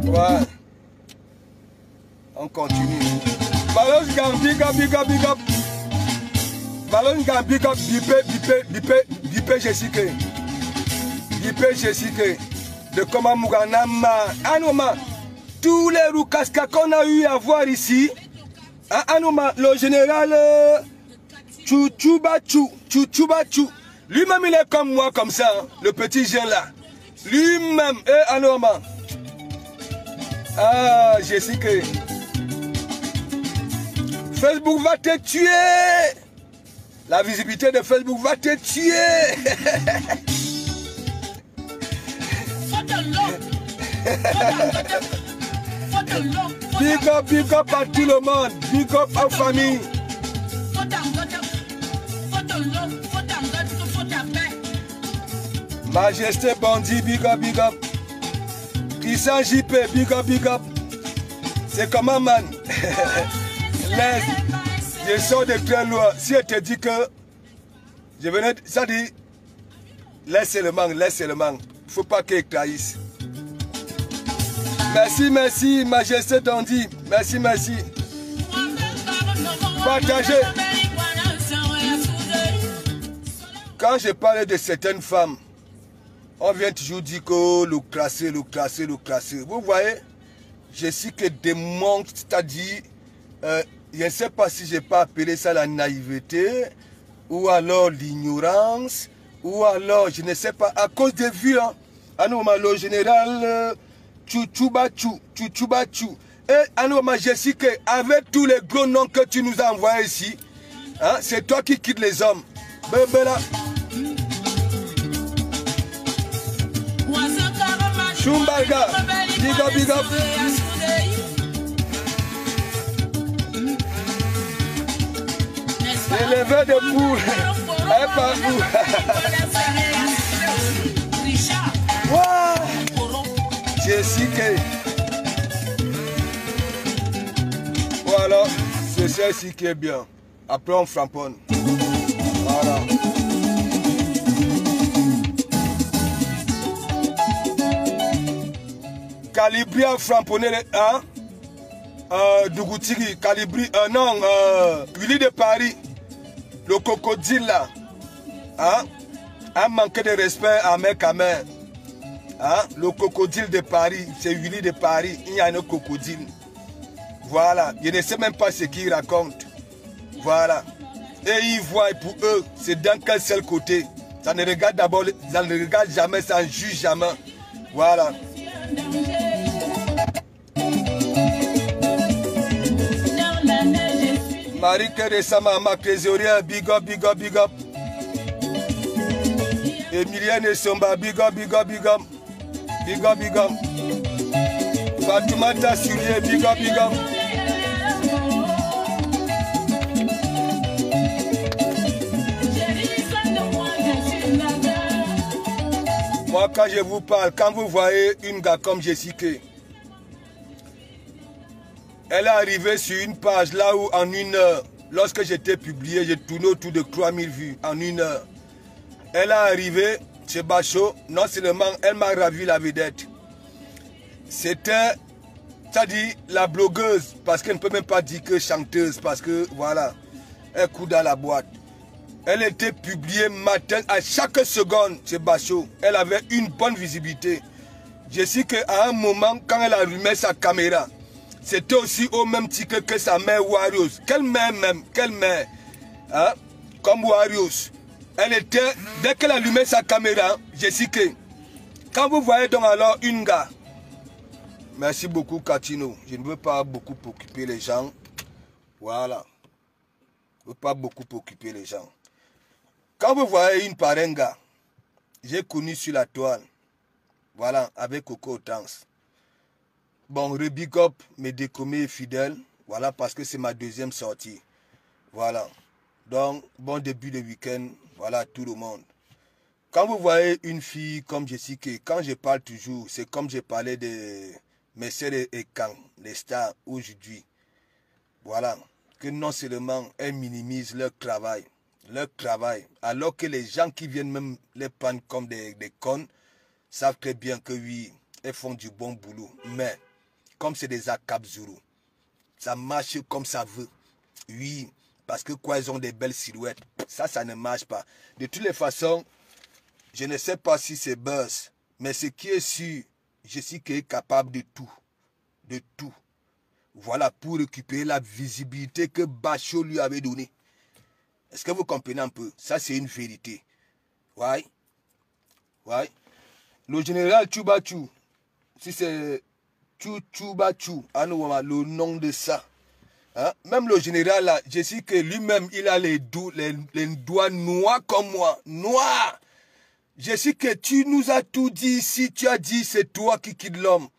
Ouais. On continue. Ballon gang, big up, big up, big up. Ballon gang, big up, Bipé Jessica. Bipé Jessica. De comment Mouganama. Anoma, tous les roucascas qu'on a eu à voir ici. Anoma, le général Chouchoubachu. Lui-même, il est comme moi, comme ça, hein, le petit jeune là. Lui-même, Anoma. Ah, Jessica. Facebook va te tuer. La visibilité de Facebook va te tuer. Big up à tout le monde. Big up aux familles. Majesté Bandit, big up, big up. Christian JP, big up, big up. C'est comment, man? Laisse, je sors de très loin. Si elle te dit que je venais, ça dit, laisse seulement. Il ne faut pas qu'elle trahisse. Merci, Majesté Dandy. Merci. Partagez. Quand je parle de certaines femmes, on vient toujours dire que le classer. Vous voyez, je suis que démontre, c'est-à-dire, je ne sais pas si je peux appeler ça la naïveté, ou alors l'ignorance, ou alors, je ne sais pas, à cause des vues, hein, Anouma, le général Chouchoubachu. Et Anouma, je sais qu'avec tous les gros noms que tu nous as envoyés ici, hein, c'est toi qui quittes les hommes. Bébé Chumbarga, big up. Élevé de poule, et partout. Jessica. Voilà, c'est celle-ci qui est bien. Après on framponne. Voilà. Calibri a framponné les hein? Dougoutiri, Calibri, Willy de Paris, le crocodile là, hein? Un manque de respect à mec à main. Hein? Le crocodile de Paris, c'est Willy de Paris, il y a un crocodile. Voilà, je ne sais même pas ce qu'il raconte. Voilà. Et ils voient pour eux, c'est dans quel seul côté. Ça ne regarde d'abord, ça ne regarde jamais, ça ne juge jamais. Voilà. Marie-Claire Sama, ma trésorière, big up. Emilienne Somba, big up. Fatoumata Soulier, big up. Moi, quand je vous parle, quand vous voyez une gars comme Jessica, elle est arrivée sur une page là où en 1 heure, lorsque j'étais publié, j'ai tourné autour de 3000 vues en 1 heure. Elle est arrivée chez Bachot, non seulement elle m'a ravi la vedette. C'était, c'est-à-dire la blogueuse, parce qu'elle ne peut même pas dire que chanteuse, parce que voilà, elle court dans la boîte. Elle était publiée matin à chaque seconde chez Bachot. Elle avait une bonne visibilité. Je sais qu'à un moment, quand elle allumait sa caméra, c'était aussi au même titre que sa mère Warriors. Quelle mère même, hein? Comme Warriors. Elle était, dès qu'elle allumait sa caméra, je sais que, quand vous voyez donc alors une gars, merci beaucoup Katino, je ne veux pas beaucoup occuper les gens, voilà, je ne veux pas beaucoup occuper les gens. Quand vous voyez une parenga, j'ai connu sur la toile, voilà, avec Coco Tanks. Bon, big up mes décommés fidèles, voilà, parce que c'est ma deuxième sortie, voilà. Donc, bon début de week-end, voilà tout le monde. Quand vous voyez une fille comme Jessica, quand je parle toujours, c'est comme je parlais de Messere et Kang, les stars aujourd'hui. Voilà, que non seulement elles minimisent leur travail, alors que les gens qui viennent même les prendre comme des cons, savent très bien que oui, elles font du bon boulot. Mais comme c'est des Akabzuru. Ça marche comme ça veut. Oui, parce que quoi, ils ont des belles silhouettes. Ça ne marche pas. De toutes les façons, je ne sais pas si c'est buzz, mais ce qui est sûr, Jessica est capable de tout. De tout. Voilà, pour récupérer la visibilité que Bachot lui avait donnée. Est-ce que vous comprenez un peu? Ça, c'est une vérité. Ouais. Ouais. Le général Tchoubachu, si c'est Tchoubachu, le nom de ça. Hein? Même le général, là, je sais que lui-même, il a les doigts noirs comme moi. Noirs. Je sais que tu nous as tout dit ici. Tu as dit c'est toi qui quittes l'homme.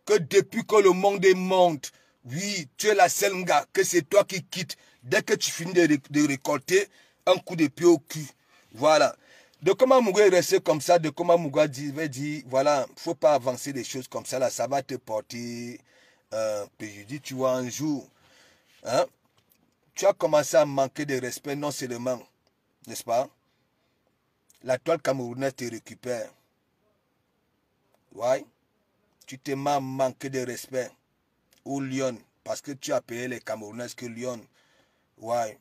Que depuis que le monde est monde, oui, tu es la seule gars, que c'est toi qui quittes. Dès que tu finis de récolter, un coup de pied au cul. Voilà. De comment Mouga est resté comme ça, de comment Mouga dit, voilà, il ne faut pas avancer des choses comme ça, là, ça va te porter préjudice. Tu vois, un jour, hein, tu as commencé à manquer de respect, non seulement, n'est-ce pas? La toile camerounaise te récupère. Ouais. Tu t'es manqué de respect aux Lyon, parce que tu as payé les Camerounais que Lyon. Ouais,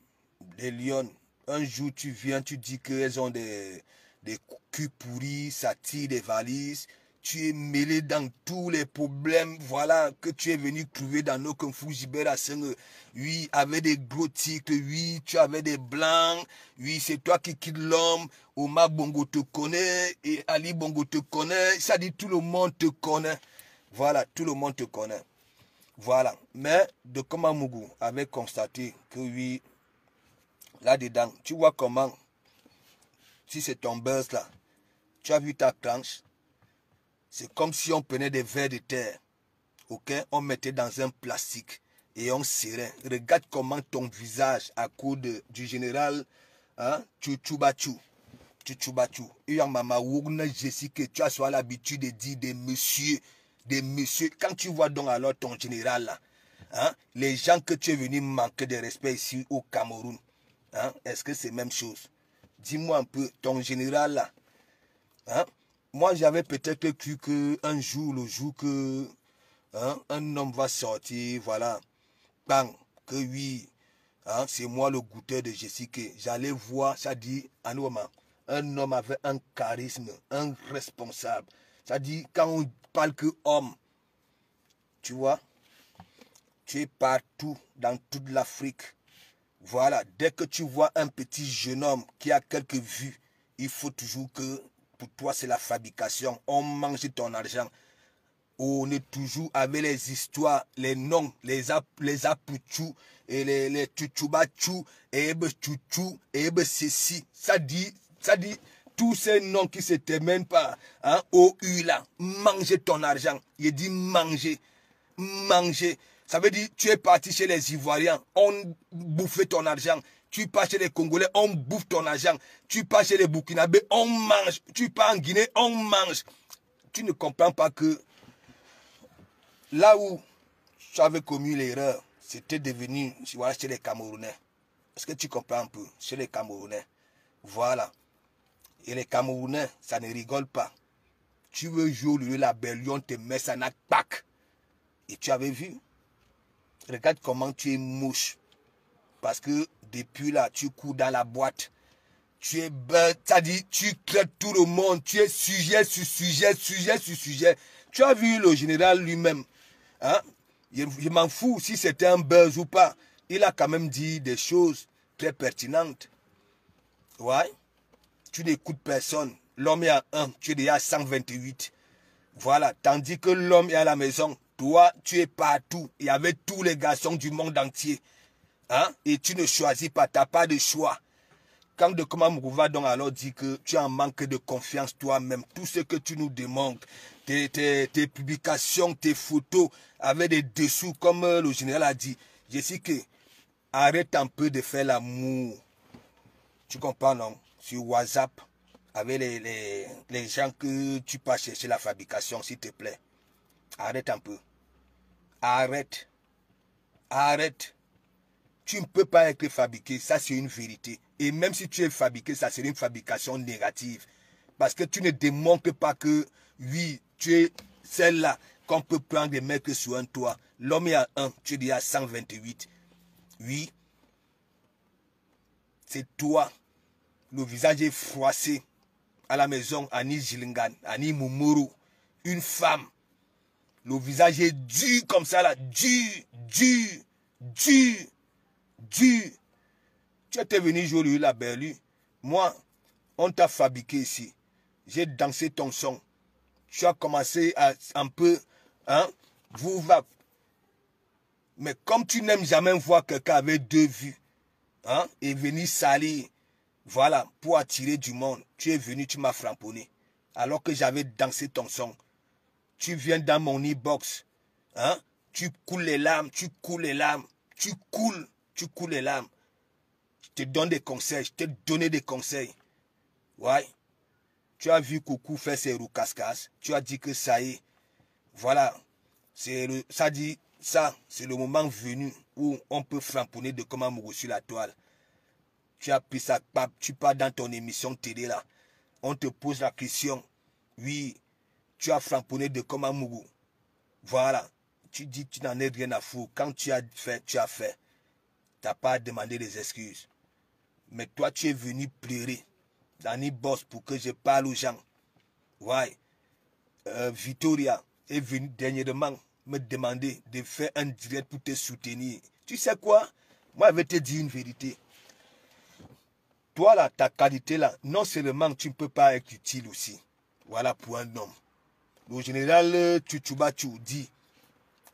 les Lyon. Un jour, tu viens, tu dis qu'elles ont des culs pourris, ça tire des valises. Tu es mêlé dans tous les problèmes, voilà, que tu es venu trouver dans nos Kung Fu Jibera. Oui, avec des gros titres, oui, tu avais des blancs, oui, c'est toi qui quittes l'homme, Omar Bongo te connaît, et Ali Bongo te connaît, ça dit tout le monde te connaît. Voilà, tout le monde te connaît. Voilà, mais de comment Mougou avait constaté que oui, là-dedans, tu vois comment, si c'est ton buzz là, tu as vu ta planche, c'est comme si on prenait des vers de terre, ok, on mettait dans un plastique et on serrait. Regarde comment ton visage à cause du général hein, Tchoubachu. Il y a maman Jessica, tu as soit l'habitude de dire des messieurs. Quand tu vois donc alors ton général là, hein, les gens que tu es venu manquer de respect ici au Cameroun, hein, est-ce que c'est la même chose? Dis-moi un peu, ton général là, hein, moi j'avais peut-être cru qu'un jour, le jour que hein, un homme va sortir, voilà, bang, que oui, hein, c'est moi le goûteur de Jessica, j'allais voir, ça dit, en moment, un homme avec un charisme, un responsable, ça dit, quand on parle que homme, tu vois, tu es partout dans toute l'Afrique. Voilà, dès que tu vois un petit jeune homme qui a quelques vues, il faut toujours que pour toi c'est la fabrication. On mange ton argent. On est toujours avec les histoires, les noms, les apuchou et les tuchubachou et chouchou et ceci. Ça dit tous ces noms qui se terminent par hein, OU là, manger ton argent. Il dit manger, manger. Ça veut dire tu es parti chez les Ivoiriens, on bouffe ton argent. Tu pars chez les Congolais, on bouffe ton argent. Tu pars chez les Burkinabés, on mange. Tu pars en Guinée, on mange. Tu ne comprends pas que là où tu avais commis l'erreur, c'était devenu voilà, chez les Camerounais. Est-ce que tu comprends un peu? Chez les Camerounais. Voilà. Et les Camerounais, ça ne rigole pas. Tu veux jouer la belle, te met ça n'a pas. Et tu avais vu. Regarde comment tu es mouche. Parce que depuis là, tu cours dans la boîte. Tu es bête, c'est-à-dire tu traites tout le monde. Tu es sujet sur sujet, sujet sur sujet. Tu as vu le général lui-même. Hein? Je m'en fous si c'était un buzz ou pas. Il a quand même dit des choses très pertinentes. Ouais. Tu n'écoutes personne. L'homme est à 1, tu es déjà à 128. Voilà. Tandis que l'homme est à la maison. Toi, tu es partout. Il y avait tous les garçons du monde entier. Hein? Et tu ne choisis pas. Tu n'as pas de choix. Quand de comment Mourouva donc alors dit que tu as un manque de confiance toi-même. Tout ce que tu nous demandes. Tes publications, tes photos avec des dessous comme le général a dit. Je sais que arrête un peu de faire l'amour. Tu comprends non? Sur WhatsApp. Avec les gens que tu peux chercher la fabrication s'il te plaît. Arrête un peu. Arrête. Arrête. Tu ne peux pas être fabriqué. Ça, c'est une vérité. Et même si tu es fabriqué, ça serait une fabrication négative. Parce que tu ne démontres pas que, oui, tu es celle-là. qu'on peut prendre des mecs sur un toit. L'homme est à 1, tu es déjà à 128. Oui. C'est toi. Le visage est froissé. À la maison, Annie Jilingan, Annie Mumuru. Une femme. Le visage est dur comme ça là. Dur. Tu étais venu jouer la berlue. Moi, on t'a fabriqué ici. J'ai dansé ton son. Tu as commencé à un peu, hein, vous va. Mais comme tu n'aimes jamais voir quelqu'un avec 2 vues, hein, et venir salir, voilà, pour attirer du monde, tu es venu, tu m'as framponné. Alors que j'avais dansé ton son. Tu viens dans mon e-box, hein, tu coules les larmes, tu coules les larmes, tu coules les larmes. Je te donne des conseils, je t'ai donné des conseils. Ouais. Tu as vu Coucou faire ses roues casse-casse. Tu as dit que ça y est. Voilà. Ça dit, ça, c'est le moment venu où on peut framponner de comment mourir sur la toile. Tu as pris ça, tu pars dans ton émission télé là. On te pose la question. Oui, tu as framponné de comment mourir. Voilà. Tu dis, tu n'en es rien à foutre. Quand tu as fait, tu as fait. Tu n'as pas demandé des excuses. Mais toi, tu es venu pleurer. Danny Boss pour que je parle aux gens. Ouais. Victoria est venue dernièrement me demander de faire un direct pour te soutenir. Tu sais quoi? Moi, je vais te dire une vérité. Toi, là, ta qualité, là, non seulement tu ne peux pas être utile aussi. Voilà pour un homme. Le général Tchoubatou dit,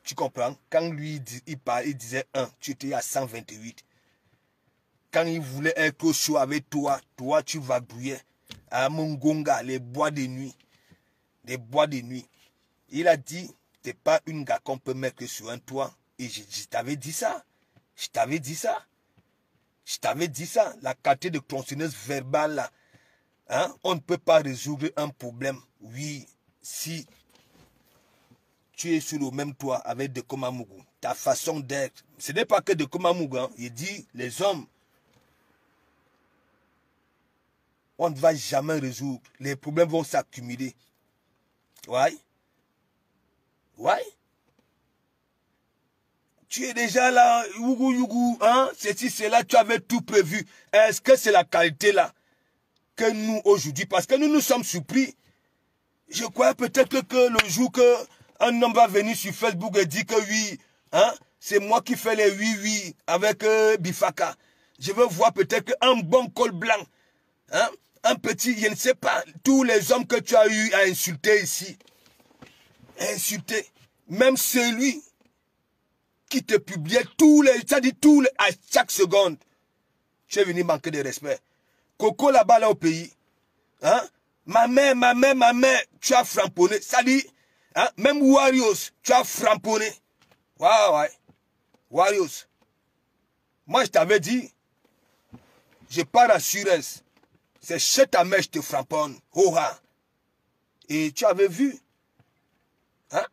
tu comprends? Quand lui, il disait 1, tu étais à 128. Quand il voulait être chaud avec toi, tu vas brouiller à Mongonga, les bois de nuit. Les bois de nuit. Il a dit, t'es pas une gars qu'on peut mettre sur un toit. Et je t'avais dit ça. Je t'avais dit ça. Je t'avais dit ça. La qualité de tronçonneuse verbale, là, hein, on ne peut pas résoudre un problème. Oui, si tu es sur le même toit avec de Komamougou, ta façon d'être, ce n'est pas que de Komamougou. Hein. Il dit, les hommes, on ne va jamais résoudre. Les problèmes vont s'accumuler. Ouais. Ouais. Tu es déjà là, yougou, hein, ceci, cela, tu avais tout prévu. Est-ce que c'est la qualité là que nous, aujourd'hui, parce que nous sommes surpris. Je crois peut-être que le jour qu'un homme va venir sur Facebook et dire que oui, hein, c'est moi qui fais les oui avec Bifaka. Je veux voir peut-être un bon col blanc, hein, un petit, je ne sais pas, tous les hommes que tu as eu à insulter ici. Insulter. Même celui qui te publiait à chaque seconde. Tu es venu manquer de respect. Coco là-bas, là au pays. Hein? Ma mère, tu as framponné. Ça dit, hein? Même Warriors, tu as framponné. Ouais. Warriors. Moi, je t'avais dit, je pars à Surens. C'est chez ta mère, je te framponne. Et tu avais vu. Hein?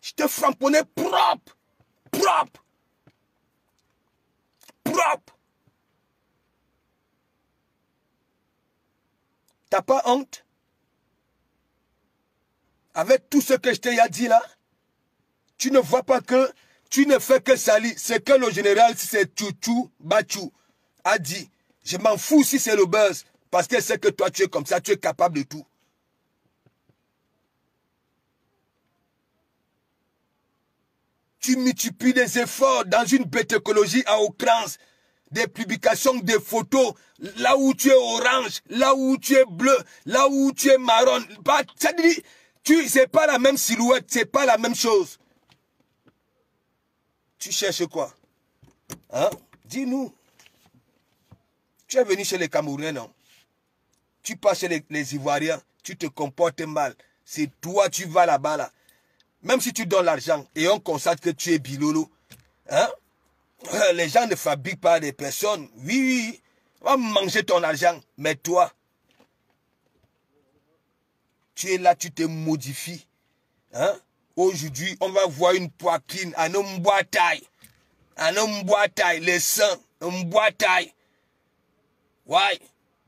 Je te framponnais propre. T'as pas honte? Avec tout ce que je t'ai dit là, tu ne vois pas que tu ne fais que salir. C'est que le général, si c'est Tchouchou Bachou, a dit. Je m'en fous si c'est le buzz. Parce que c'est que toi, tu es comme ça, tu es capable de tout. Tu multiplies des efforts dans une bêtecologie à outrance. Des publications, des photos, là où tu es orange, là où tu es bleu, là où tu es marron. C'est pas la même silhouette, c'est pas la même chose. Tu cherches quoi? Hein? Dis-nous. Tu es venu chez les Camerounais, non? Tu passes chez les Ivoiriens, tu te comportes mal. C'est toi, tu vas là-bas, là. Même si tu donnes l'argent et on constate que tu es bilolo, hein? Les gens ne fabriquent pas des personnes. Oui, on va manger ton argent. Mais toi, tu es là, tu te modifies. Hein? Aujourd'hui, on va voir une poitrine, un homme bois taille. Un homme bois taille, les seins, un bois taille. Ouais.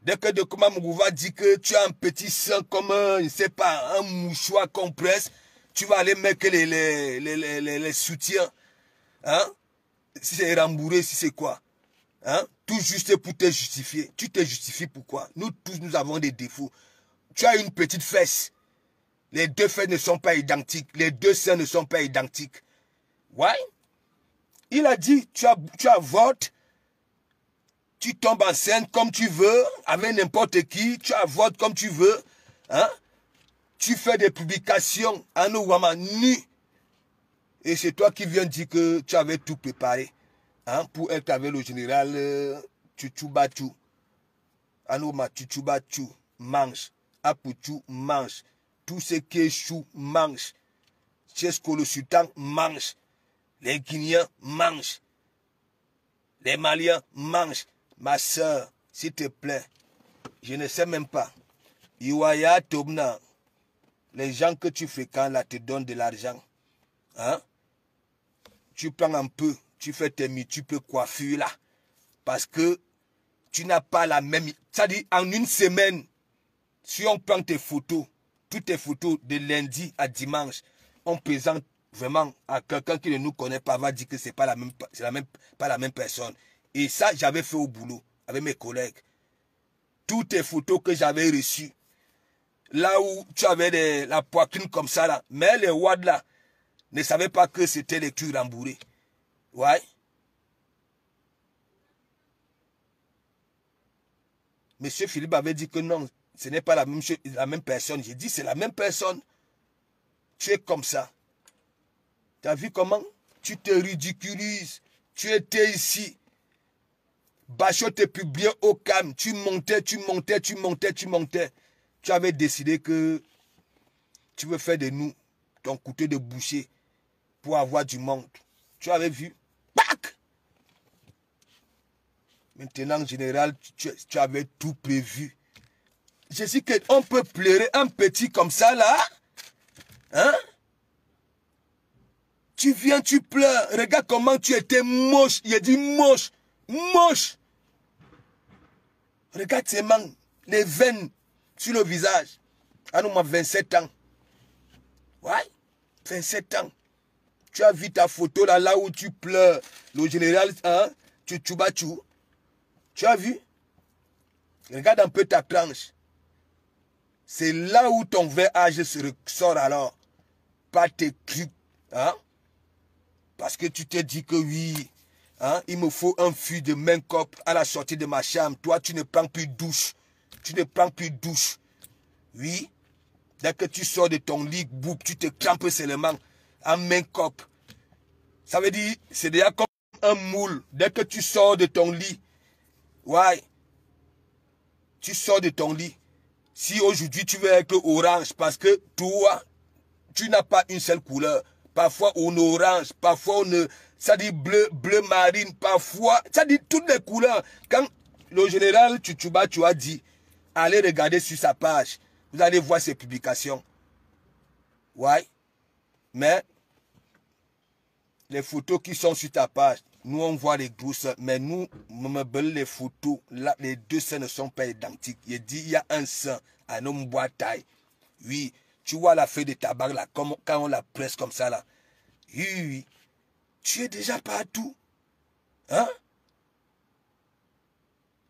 Dès que de comment on va dire que tu as un petit sein comme, je ne sais pas, un mouchoir compresse, Tu vas aller mettre les soutiens. Hein? Si c'est rembourré, si c'est quoi. Hein? Tout juste pour te justifier. Tu te justifies pourquoi? Nous tous, nous avons des défauts. Tu as une petite fesse. Les deux fesses ne sont pas identiques. Les deux seins ne sont pas identiques. Ouais? Il a dit, tu as vote. Tu tombes enceinte comme tu veux, avec n'importe qui. Tu as vote comme tu veux. Hein? Tu fais des publications en Ouama nu. Et c'est toi qui viens dire que tu avais tout préparé. Hein, pour être avec le général Chuchubatu. Anoma Chuchubatu mange. Apuchu mange. Tout ce qui est chou mange. Chesko le sultan mange. Les Guinéens mangent. Les Maliens mangent. Ma soeur, s'il te plaît, je ne sais même pas. Iwaya Tobna, les gens que tu fréquentes là te donnent de l'argent. Hein? Tu prends un peu. Tu fais tes multiples coiffures là. Parce que tu n'as pas la même... C'est-à-dire, en une semaine, si on prend tes photos, toutes tes photos de lundi à dimanche, on présente vraiment à quelqu'un qui ne nous connaît pas, va dire que c'est pas pas la même personne. Et ça, j'avais fait au boulot avec mes collègues. Toutes tes photos que j'avais reçues, là où tu avais la poitrine comme ça là, mais les wads là ne savaient pas que c'était les culs rembourrés. Ouais. Monsieur Philippe avait dit que non, ce n'est pas la même chose, la même personne. J'ai dit c'est la même personne. Tu es comme ça. Tu as vu comment? Tu te ridiculises. Tu étais ici. Bachot te publiait au calme. Tu montais, tu montais, tu montais, tu montais. Tu avais décidé que tu veux faire de nous ton couteau de boucher pour avoir du monde. Tu avais vu? Pac! Maintenant, en général, tu avais tout prévu. Je sais qu'on peut pleurer un petit comme ça, là. Hein? Tu viens, tu pleures. Regarde comment tu étais moche. Il a dit moche. Moche. Regarde tes mains, les veines sur le visage. Ah non, moi, 27 ans. Ouais, 27 ans. Tu as vu ta photo là où tu pleures. Le général, hein, Chuchubatu. Tu as vu? Regarde un peu ta planche. C'est là où ton vrai âge se ressort alors. Pas tes trucs. Hein? Parce que tu t'es dit que oui, hein, il me faut un fût de main-cop à la sortie de ma chambre. Toi, tu ne prends plus douche. Tu ne prends plus douche. Oui. Dès que tu sors de ton lit, boum, tu te crampes seulement en main-cop. Ça veut dire, c'est déjà comme un moule. Dès que tu sors de ton lit, ouais, tu sors de ton lit. Si aujourd'hui tu veux être orange, parce que toi, tu n'as pas une seule couleur. Parfois on orange, parfois on, ça dit bleu, bleu marine, parfois, ça dit toutes les couleurs. Quand le général Chuchuba, tu as dit, allez regarder sur sa page, vous allez voir ses publications. Ouais, mais les photos qui sont sur ta page, nous on voit les grosses, mais nous, les photos, là, les deux seins ne sont pas identiques. Il dit, il y a un sein, un homme bois taille. Oui, tu vois la feuille de tabac là, quand on la presse comme ça là. Oui, oui, tu es déjà partout. Hein?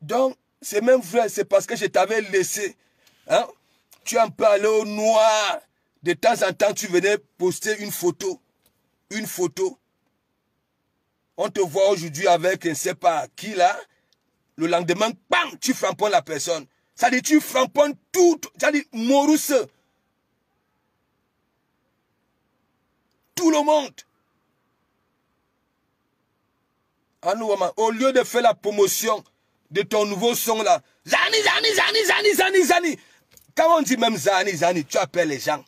Donc, c'est même vrai, c'est parce que je t'avais laissé. Hein? Tu es un peu allé au noir. De temps en temps, tu venais poster une photo. Une photo. On te voit aujourd'hui avec, je ne sais pas qui là. Le lendemain, bam, tu framponnes la personne. Ça dit, tu framponnes tout. Ça dit, Maurice. Tout le monde. Au lieu de faire la promotion de ton nouveau son là. Zani, Zani, Zani, Zani, Zani, Zani. Quand on dit même Zani, Zani, tu appelles les gens.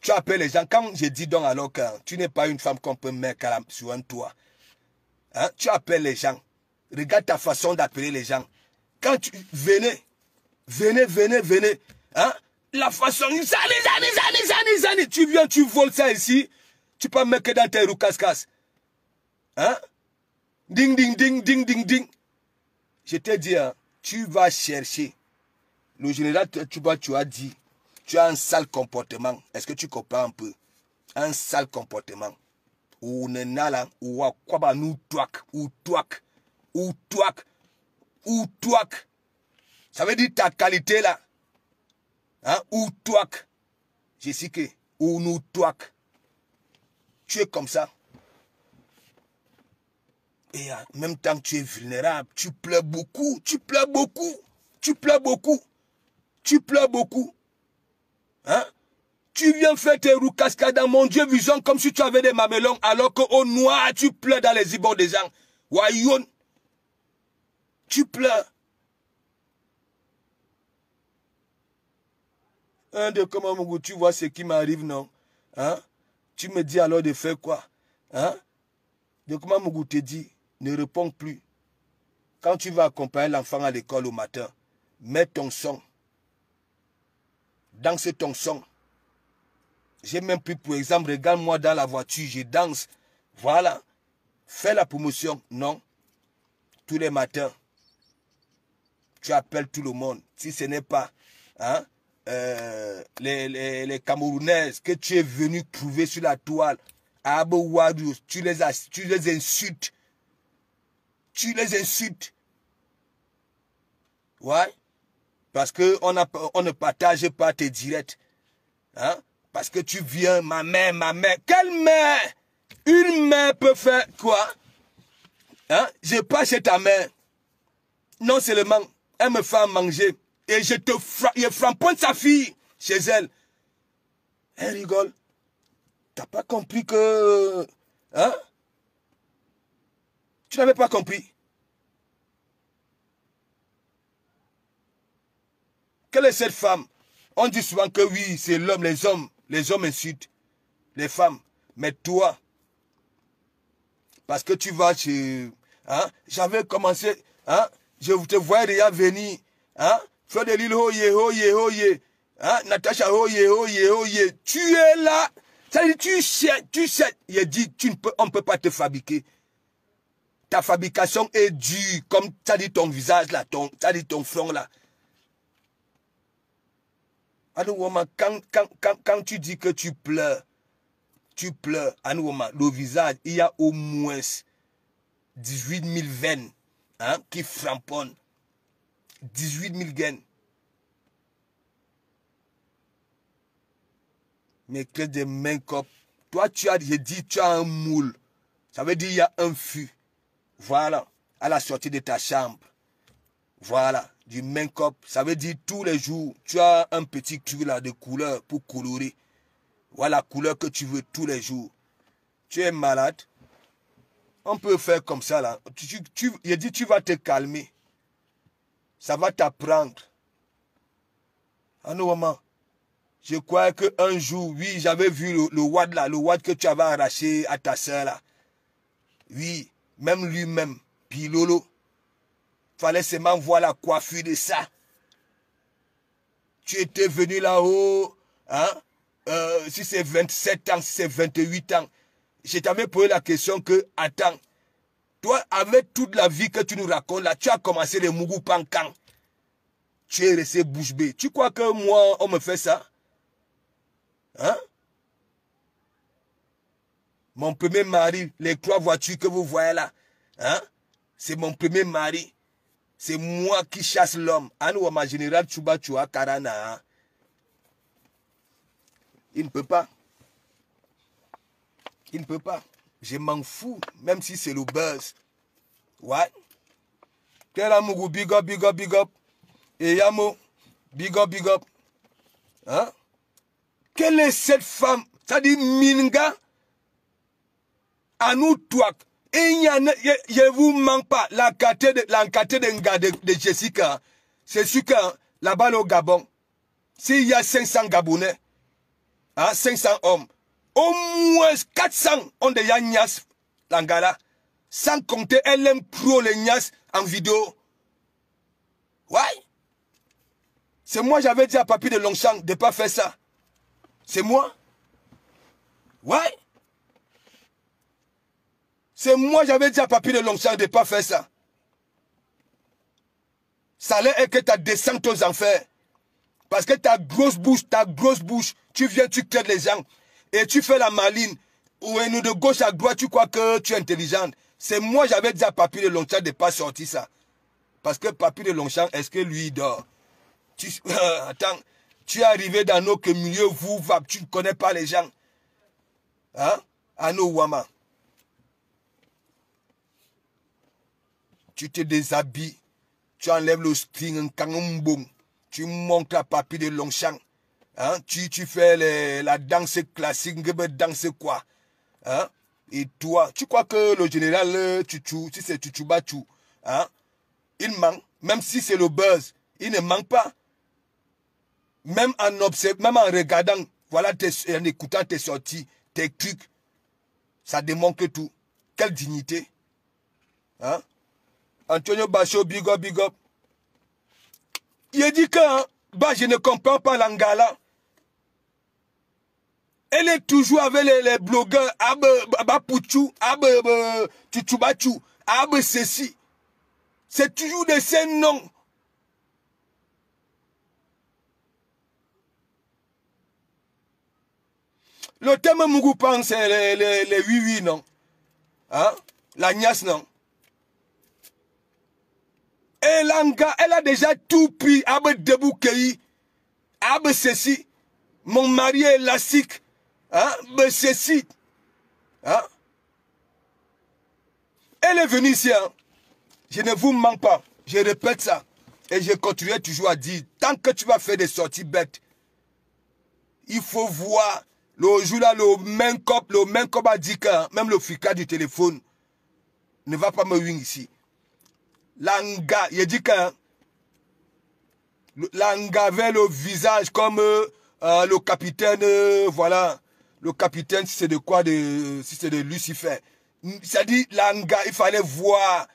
Tu appelles les gens. Quand je dis donc alors que tu n'es pas une femme qu'on peut mettre sur un toit. Hein? Tu appelles les gens. Regarde ta façon d'appeler les gens. Quand tu... Venez. Venez, venez, venez. Hein? La façon... Zani, Zani, Zani, Zani, Zani. Tu viens, tu voles ça ici. Tu peux mettre que dans tes roues casse-casse. Hein? Ding, ding, ding, ding, ding, ding. Je te dis, hein, tu vas chercher. Le général, tu as dit, tu as un sale comportement. Est-ce que tu comprends un peu? Un sale comportement. Ou nenala, ou quoi nous touak, ou touak, ou touak, ou touak. Ça veut dire ta qualité là. Hein? Ou touak. J'ai dit que, ou nous touak. Tu es comme ça. Et en même temps que tu es vulnérable, tu pleures beaucoup, tu pleures beaucoup, tu pleures beaucoup, tu pleures beaucoup. Hein? Tu viens faire tes roues cascades dans mon Dieu vision comme si tu avais des mamelons alors qu'au noir tu pleures dans les ibons des gens. Wayoun, tu pleures. De comment mon goût, tu vois ce qui m'arrive, non? Hein? Tu me dis alors de faire quoi? Hein? De comment mon goût te dit, ne réponds plus. Quand tu vas accompagner l'enfant à l'école au matin, mets ton son. Danse ton son. J'ai même pris pour exemple, regarde-moi dans la voiture, je danse. Voilà. Fais la promotion. Non. Tous les matins, tu appelles tout le monde. Si ce n'est pas hein, les Camerounaises que tu es venu trouver sur la toile, à Abouadou, tu les insultes. Tu les insultes. Ouais. Parce qu'on ne partage pas tes directs. Hein? Parce que tu viens, ma mère. Quelle mère? Une mère peut faire quoi? Hein? Je passe chez ta mère. Non seulement, elle me fait manger. Et je framponne sa fille chez elle. Elle rigole. T'as pas compris que... Hein? Tu n'avais pas compris. Quelle est cette femme? On dit souvent que oui, c'est l'homme, les hommes insultent les femmes. Mais toi, parce que tu vas chez... Hein, j'avais commencé, hein, je te voyais déjà venir. Hein, Fleur de Lille, hoye. Hein, Natacha, hoye. Tu es là. Ça dit, tu sais. Il dit, on ne peut pas te fabriquer. Ta fabrication est dure, comme ça dit ton visage là, ça dit ton front là. Alors, quand tu dis que tu pleures, le visage, il y a au moins 18 000 veines hein, qui framponnent. 18 000 gaines. Mais que des make-up. Toi, tu as un moule. Ça veut dire qu'il y a un fût. Voilà. À la sortie de ta chambre. Voilà. Du make-up, ça veut dire tous les jours, tu as un petit truc là de couleur pour colorer. Voilà la couleur que tu veux tous les jours. Tu es malade. On peut faire comme ça là. Il dit tu vas te calmer. Ça va t'apprendre. En un moment, je crois qu'un jour, oui, j'avais vu le wad là, le wad que tu avais arraché à ta soeur là. Oui, même lui-même, puis Lolo. Fallait seulement voir la coiffure de ça. Tu étais venu là-haut, hein? Si c'est 27 ans, si c'est 28 ans. Je t'avais posé la question que, attends, toi, avec toute la vie que tu nous racontes là, tu as commencé les Mougou Pankan. Tu es resté bouche bée. Tu crois que moi, on me fait ça? Hein? Mon premier mari, les 3 voitures que vous voyez là, hein? C'est mon premier mari. C'est moi qui chasse l'homme. Anou, ma général Tchouba Tchoua Karana. Il ne peut pas. Il ne peut pas. Je m'en fous, même si c'est le buzz. Ouais. Quel amour, big up. Et Yamo, big up. Hein? Quelle est cette femme? Ça dit Minga. Anou Touak. Et je ne vous manque pas, l'enquête de Jessica, c'est sûr que là-bas au Gabon, s'il y a 500 Gabonais, hein, 500 hommes, au moins 400 ont déjà Nias, l'Angala, sans compter LM Pro les Nias en vidéo. Ouais. C'est moi, j'avais dit à Papi de Longchamp de ne pas faire ça. C'est moi. Ouais. C'est moi, j'avais dit à Papi de Longchamp de ne pas faire ça. Ça allait que tu descendes aux enfers. Parce que ta grosse bouche, tu viens, tu crées les gens. et tu fais la maline, ou de gauche à droite, tu crois que tu es intelligente. C'est moi, j'avais dit à Papy de Longchamp de ne pas sortir ça. Parce que Papy de Longchamp, est-ce que lui, il dort? Attends, tu es arrivé dans nos milieux, tu ne connais pas les gens. Hein? Ano Wama. Tu te déshabilles, tu enlèves le string, un kangombong, tu montes à Papy de Longchamp. Hein? Tu fais la danse classique, danse quoi? Hein? Et toi, tu crois que le général Tutu, si c'est Tutubachu, hein? Il manque, même si c'est le buzz, il ne manque pas. Même en regardant, voilà, en écoutant tes sorties, tes trucs, ça démontre tout. Quelle dignité. Hein? Antonio Bacho, big up, big up. Il a dit que, hein, bah, je ne comprends pas l'Angala. Elle est toujours avec les blogueurs, Puchu, Tutubachu, ceci. C'est toujours de ces noms. Le thème Mugupan, c'est les oui, non? Hein? La niasse, non? Et l'anga, elle a déjà tout pris, Deboukei, ceci. Mon mari est élastique. Hein? Ceci. Hein? Elle est venue ici. Hein? Je ne vous mens pas. Je répète ça. Et je continuerai toujours à dire, tant que tu vas faire des sorties bêtes, il faut voir le jour là, le même cop a dit que même le flic du téléphone ne va pas me wing ici. L'anga, il dit que l'anga avait le visage comme le capitaine, voilà. Le capitaine, si c'est de quoi, si c'est de Lucifer. C'est-à-dire, l'anga, il fallait voir.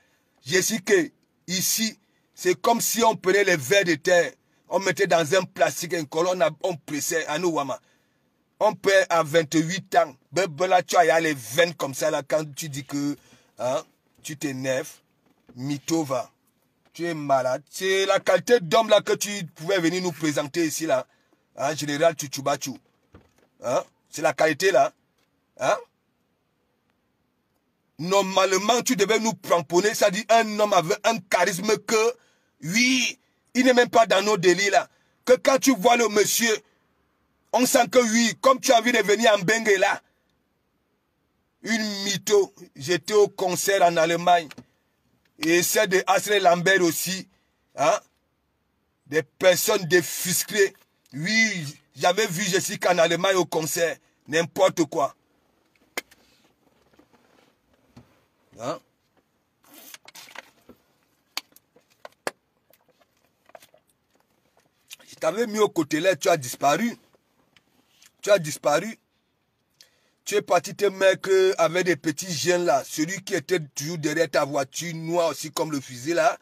Je sais que ici, c'est comme si on prenait les vers de terre, on mettait dans un plastique, une colonne, on pressait à nous, Wama. On perd à 28 ans. Là, tu as les veines comme ça, là, quand tu dis que hein, tu t'énerves, Mitova, tu es malade. C'est la qualité d'homme là que tu pouvais venir nous présenter ici, là. Hein, Général Tutubachu. Hein? C'est la qualité là. Hein? Normalement, tu devais nous pramponner, ça dit un homme avec un charisme que, oui, il n'est même pas dans nos délits là. Que quand tu vois le monsieur, on sent que oui, comme tu as envie de venir en Bengue là. Une mytho, j'étais au concert en Allemagne. Et c'est de Asre Lambert aussi. Hein? Des personnes défisclées. Oui, j'avais vu Jessica en Allemagne au concert. N'importe quoi. Hein? Je t'avais mis au côté là, tu as disparu. Tu as disparu. Tu es parti te mettre avec des petits jeunes là. Celui qui était toujours derrière ta voiture, noir aussi comme le fusil là.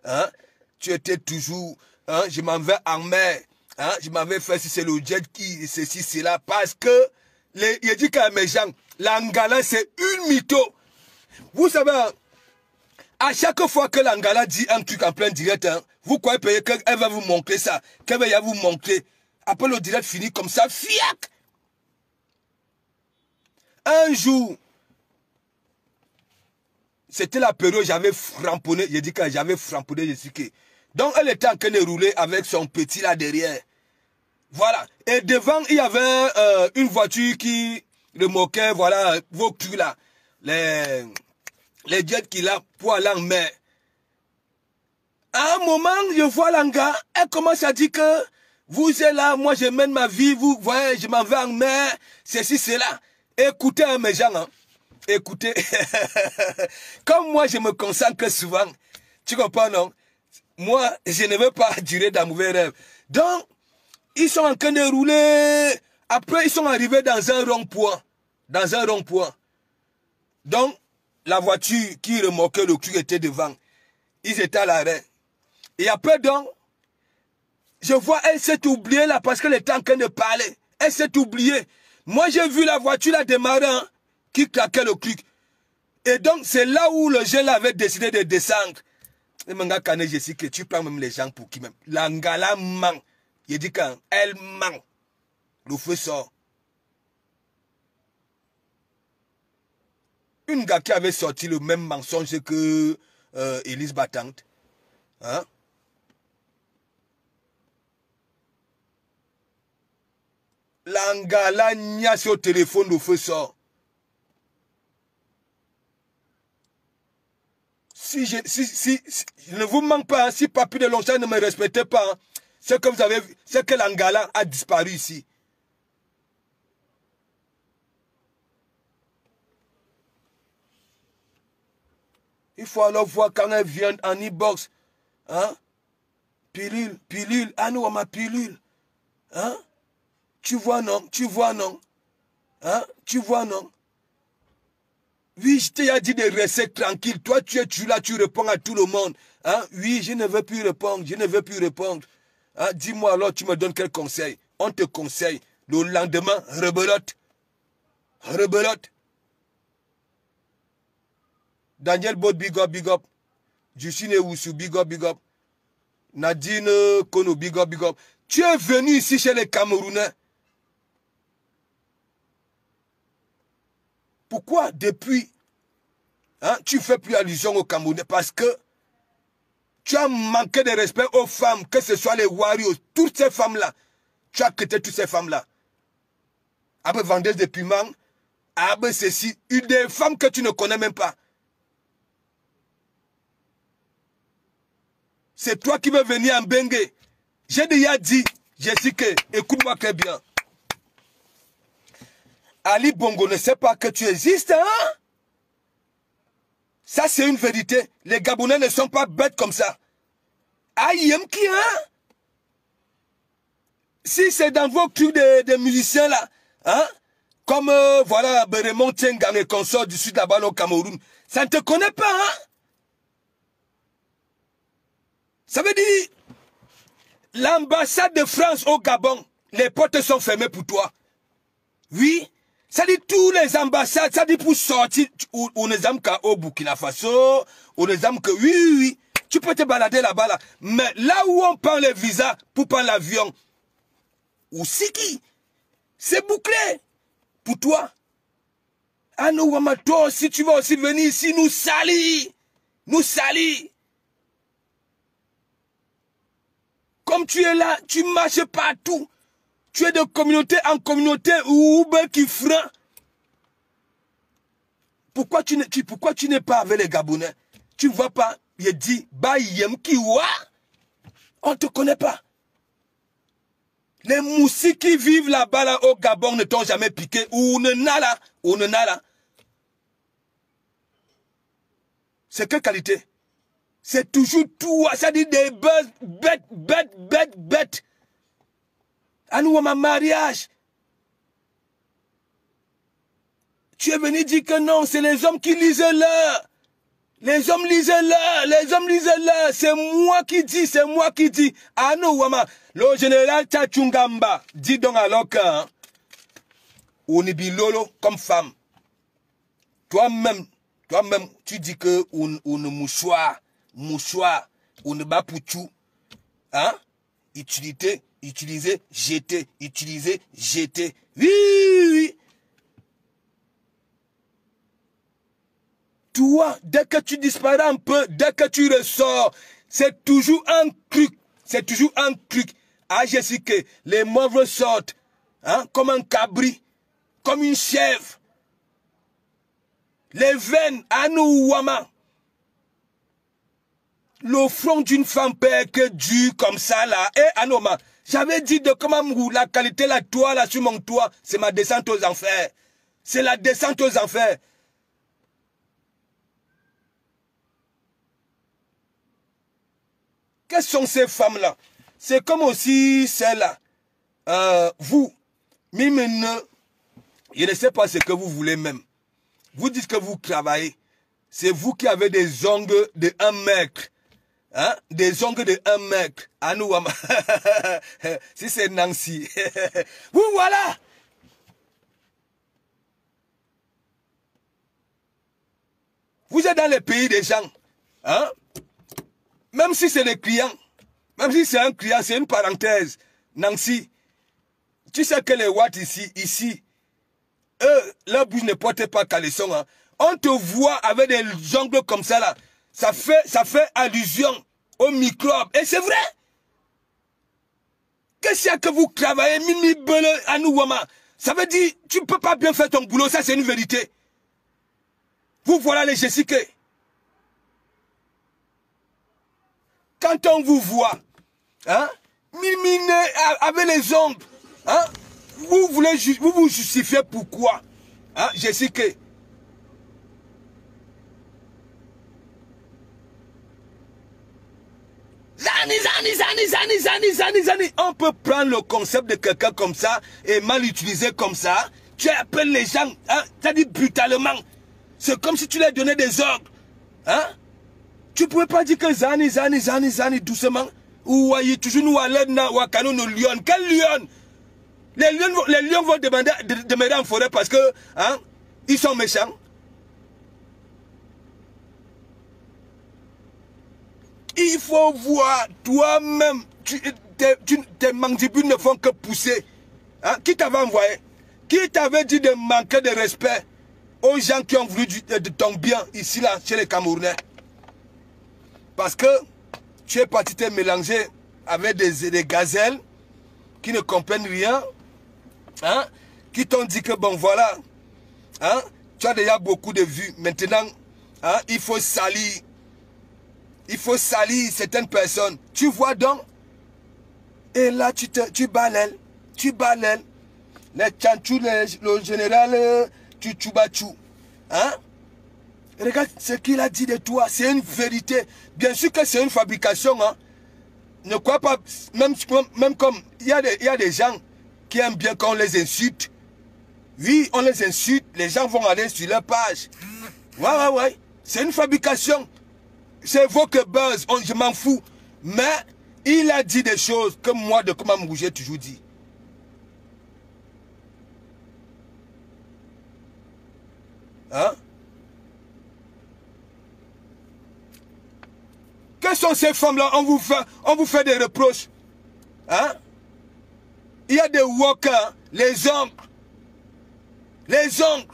Hein? Tu étais toujours, hein? Je m'en vais en mer. Hein? Je m'avais fait si c'est le jet qui, ceci, c'est là. Parce que, il dit qu'à mes gens, l'Angala c'est une mytho. Vous savez, à chaque fois que l'Angala dit un truc en plein direct, hein, vous croyez qu'elle va vous montrer ça, qu'elle va vous montrer. Après le direct fini comme ça, fiac. Un jour, c'était la période où j'avais framponné, j'ai dit que j'avais framponné Jessica. Donc elle était en train de rouler avec son petit là derrière. Voilà. Et devant, il y avait une voiture qui remorquait, voilà, vos trucs là. Les jets qu'il a pour aller en mer. À un moment, je vois l'anga, elle commence à dire que vous êtes là, moi je mène ma vie, vous voyez, je m'en vais en mer, ceci, cela. Écoutez hein, mes gens, hein. Écoutez. Comme moi je me concentre souvent, tu comprends non? Moi, je ne veux pas durer dans mauvais rêve. Donc, ils sont en train de rouler. Après, ils sont arrivés dans un rond-point. Dans un rond-point. Donc, la voiture qui remorquait le cul était devant. Ils étaient à l'arrêt. Et après, donc, je vois, elle s'est oubliée là parce qu'elle était en train de parler. Elle s'est oubliée. Moi, j'ai vu la voiture là démarrer, hein, qui claquait le cul. Et donc, c'est là où le jeune avait décidé de descendre. Et mon gars, je sais que tu prends même les gens pour qui même. L'Angala ment. Il dit qu'elle ment. Le feu sort. une gars qui avait sorti le même mensonge que Élise Battante. Hein? L'angala nia sur le téléphone de feu sort. Si je ne vous manque pas, hein, si Papi de Longchamp ne me respectait pas, hein, c'est que vous avez vu, c'est que l'angala a disparu ici. Il faut alors voir quand elle vient en e-box. Hein? Pilule, pilule, ah nous, ma pilule. Hein? Tu vois non, tu vois non. Hein? Tu vois non. Oui, je t'ai dit de rester tranquille. Toi, tu es là, tu réponds à tout le monde. Hein? Oui, je ne veux plus répondre, je ne veux plus répondre. Hein? Dis-moi alors, tu me donnes quel conseil? On te conseille. Le lendemain, rebelote. Rebelote. Daniel Bot, big up, big up. Justine Ewusu, big up, big up. Nadine Kono, big up, big up. Tu es venu ici chez les Camerounais. Pourquoi depuis, hein, tu ne fais plus allusion aux Camerounais? Parce que tu as manqué de respect aux femmes, que ce soit les warriors, toutes ces femmes-là. Tu as quitté toutes ces femmes-là. Après vendeuse de piments, après ceci, une des femmes que tu ne connais même pas. C'est toi qui veux venir en Bengue. J'ai déjà dit, Jessica, écoute-moi très bien. Ali Bongo ne sait pas que tu existes, hein? Ça, c'est une vérité. Les Gabonais ne sont pas bêtes comme ça. Aïe, qui, hein? Si c'est dans vos trucs de musiciens, là, hein? Comme, voilà, Raymond Tengang et consorts du sud là-bas au Cameroun, ça ne te connaît pas, hein? Ça veut dire, l'ambassade de France au Gabon, les portes sont fermées pour toi. Oui, ça dit tous les ambassades, ça dit pour sortir, on ne aime qu'au Burkina Faso, on ne aime que, oui, tu peux te balader là-bas, là. Mais là où on prend les visas pour prendre l'avion, ou Siki, c'est bouclé pour toi. Ah non, toi, si tu vas aussi venir ici, nous salir, nous salir. Comme tu es là, tu marches partout. Tu es de communauté en communauté ou qui frein. Pourquoi tu n'es pas avec les Gabonais? Tu ne vois pas, il dit, Bayem Kiwa. On ne te connaît pas. Les moussis qui vivent là-bas là, au Gabon ne t'ont jamais piqué. Ou ne n'a là. C'est quelle qualité? C'est toujours tout, ça dit des bêtes. À nous, ma mariage. Tu es venu dire que non, c'est les hommes qui lisent là. Les hommes lisent là. C'est moi qui dis. Ah nous, le général Tchachungamba dit donc alors que, hein, on est bilolo comme femme. Toi-même, tu dis que on mouchoir, on ne bat pour tout. Hein? Utiliser, jeter. Oui. Toi, dès que tu disparais un peu, dès que tu ressors, c'est toujours un truc. Ah, Jessica, les mauvais sortent, hein, comme un cabri, comme une chèvre. Les veines, à nous, Wama. Le front d'une femme peut que dur comme ça, là. Et Anoma, j'avais dit de comment la qualité, la toile, là, sur mon toit, c'est ma descente aux enfers. C'est la descente aux enfers. Quelles sont ces femmes-là? C'est comme aussi celle-là. Vous, même, je ne sais pas ce que vous voulez même. Vous dites que vous travaillez. C'est vous qui avez des ongles de 1 mètre. Hein? Des ongles de 1 mètre. À nous, si c'est Nancy. Vous voilà. Vous êtes dans les pays des gens. Hein? Même si c'est des clients. Même si c'est un client, c'est une parenthèse. Nancy. Tu sais que les Watts ici, eux, leur bouche ne porte pas caleçon. Hein? on te voit avec des ongles comme ça là. Ça fait allusion aux microbes. Et c'est vrai. Qu'est-ce que vous travaillez, Mimi Bele, Anouama? Ça veut dire, tu ne peux pas bien faire ton boulot, ça c'est une vérité. Vous voilà les Jessica. Quand on vous voit, hein, Mimi avec les ongles, hein, vous vous justifiez pourquoi, hein, Jessica? Zani. On peut prendre le concept de quelqu'un comme ça et mal l'utiliser comme ça. Tu appelles les gens, hein, ça dit brutalement. C'est comme si tu leur donnais des ordres. Hein? Tu ne pouvais pas dire que Zani, doucement. Ou voyez toujours nous aller dans Wakano, nos lions. Quel lion? Les lions vont demeurer en forêt parce que, hein, ils sont méchants. Il faut voir toi-même, tes mandibules ne font que pousser. Hein? Qui t'avait envoyé? Qui t'avait dit de manquer de respect aux gens qui ont voulu de ton bien ici, là, chez les Camerounais? Parce que tu es parti te mélanger avec des gazelles qui ne comprennent rien, hein? Qui t'ont dit que bon voilà, hein? Tu as déjà beaucoup de vues. Maintenant, hein, il faut salir. Il faut salir certaines personnes. Tu vois donc? Et là, tu balèles. Tu balèles. Les tchanchou, le général Tchoubatchou. Hein? Regarde ce qu'il a dit de toi. C'est une vérité. Bien sûr que c'est une fabrication. Hein? Ne crois pas. Même comme il y a des gens qui aiment bien qu'on les insulte. Oui, on les insulte. Les gens vont aller sur leur page. Ouais. C'est une fabrication. C'est vos que buzz, je m'en fous. Mais il a dit des choses que moi, de Komamou, j'ai toujours dit. Hein? Quelles sont ces femmes-là? On vous fait des reproches. Hein? Il y a des walkers, les ongles. Les ongles.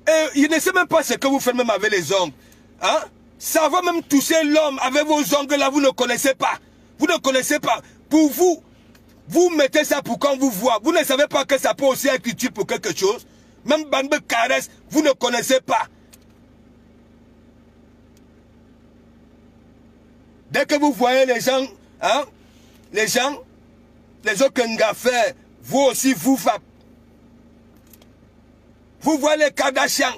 Et il ne sait même pas ce que vous faites même avec les ongles. Hein? Ça va même toucher l'homme avec vos ongles là, vous ne connaissez pas. Vous ne connaissez pas. Pour vous, vous mettez ça pour qu'on vous voit. Vous ne savez pas que ça peut aussi être utile pour quelque chose. Même Bambe caresse, vous ne connaissez pas. Dès que vous voyez les gens, hein, les Okengafers, vous aussi vous frappez. Vous voyez les Kardashians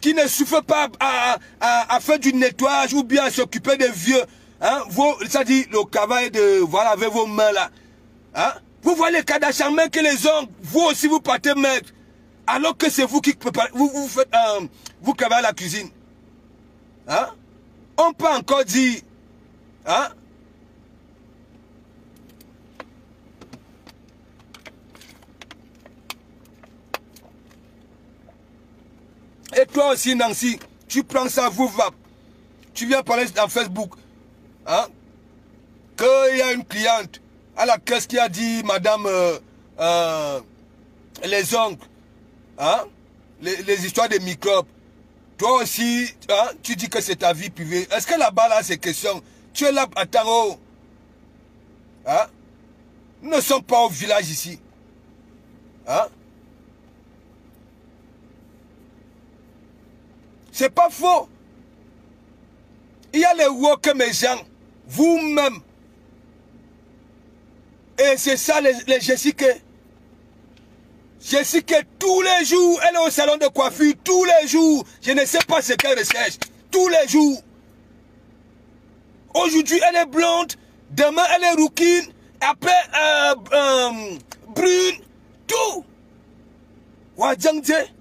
qui ne souffrent pas à faire du nettoyage ou bien à s'occuper des vieux. Hein? Ça dit le travail de, voilà, avec vos mains là. Hein? Vous voyez les Kardashians, même que les hommes, vous aussi vous partez maître. Alors que c'est vous qui préparez, vous faites, vous travaillez à la cuisine. Hein? On peut encore dire, hein? Et toi aussi, Nancy, tu prends ça, vous va. Tu viens parler dans Facebook. Hein? Qu'il y a une cliente à la caisse qui a dit, madame, les ongles, hein? Les histoires des microbes. Toi aussi, hein? Tu dis que c'est ta vie privée. Est-ce que là-bas, là, c'est question? Tu es là, attends, oh. Hein? Nous ne sommes pas au village ici. Hein? C'est pas faux. Il y a les woke méchants, vous-même. Et c'est ça les Jessica. Jessica, tous les jours, elle est au salon de coiffure, tous les jours. Je ne sais pas ce qu'elle recherche. Tous les jours. Aujourd'hui, elle est blonde. Demain, elle est rouquine. Après, brune. Tout. Wajangje.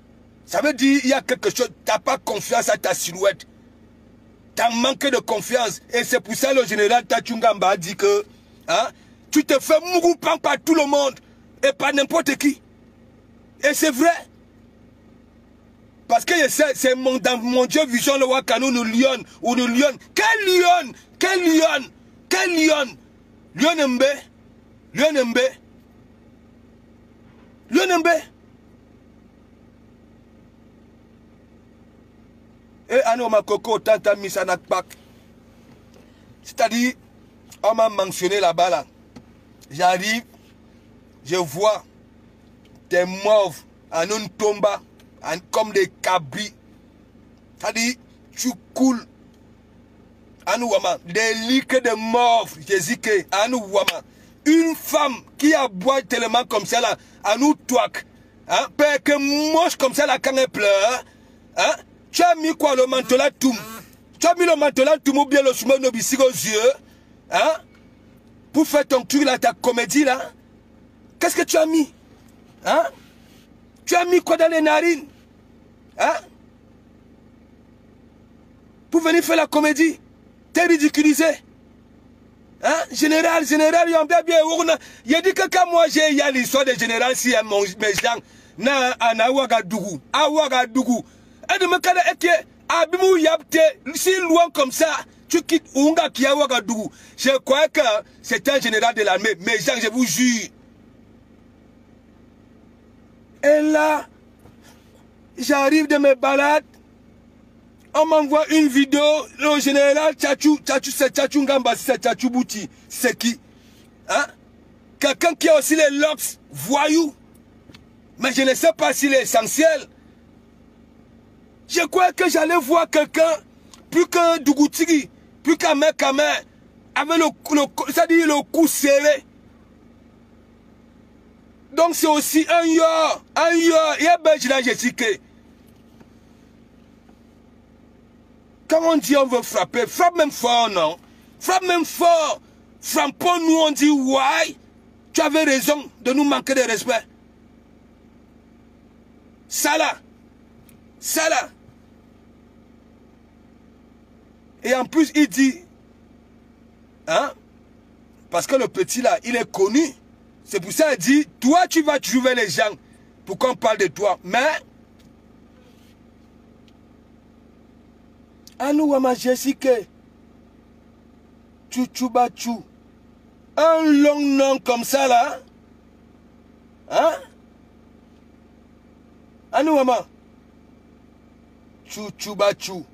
Ça veut dire qu'il y a quelque chose, tu n'as pas confiance à ta silhouette. Tu as manqué de confiance. Et c'est pour ça que le général Tachungamba a dit que hein, tu te fais mourir par tout le monde et par n'importe qui. Et c'est vrai. Parce que c'est dans mon Dieu vision, le Wakano, nous lion, ou nous lion. Quel lion? Quel lion? Quel lion? Lionnembe? Lionnembe? Lionnembe? C'est-à-dire, on m'a mentionné là-bas, là. J'arrive, je vois des mauves en une tomba, comme des cabris. C'est-à-dire, tu coules. Des liques de mauves, Jésus, une femme qui aboie tellement comme ça, là, à nous touac. Hein, que moche comme ça, là, quand elle pleure. Hein, tu as mis quoi, le manteau là, tout. Tu as mis le manteau là, tout, ou bien le soumou nobissi aux yeux. Hein, pour faire ton truc là, ta comédie là. Qu'est-ce que tu as mis? Hein? Tu as mis quoi dans les narines? Hein? Pour venir faire la comédie? T'es ridiculisé? Hein? Général, il y a bien. Il a dit que quand moi j'ai l'histoire de général, si mes gens, na Ouagadougou. Et de me dire que Abimou Yapte, si loin comme ça, tu quittes Unga qui a Ouagadougou. Je crois que c'est un général de l'armée. Mes gens, je vous jure. Et là, j'arrive de mes balades. On m'envoie une vidéo, le général Tchatchou, c'est Tchatchou Ngamba, c'est Tchatchou Bouti. C'est qui? Hein? Quelqu'un qui a aussi les locks voyous. Mais je ne sais pas s'il est essentiel. Je crois que j'allais voir quelqu'un, plus qu'un Dougoutigi, plus qu'un mec, avec c'est-à-dire le cou serré. Donc c'est aussi un yo, il y a Benjamin Jessica. Quand on dit on veut frapper, frappe même fort, non? Frappe même fort. Frappons-nous, on dit why? Tu avais raison de nous manquer de respect. Ça là. Et en plus, il dit, hein? Parce que le petit là, il est connu. C'est pour ça qu'il dit, toi tu vas trouver les gens pour qu'on parle de toi. Mais, Anouama Jessica, Tchouchoubachou, un long nom comme ça là, hein? Anouama, Tchouchoubachou.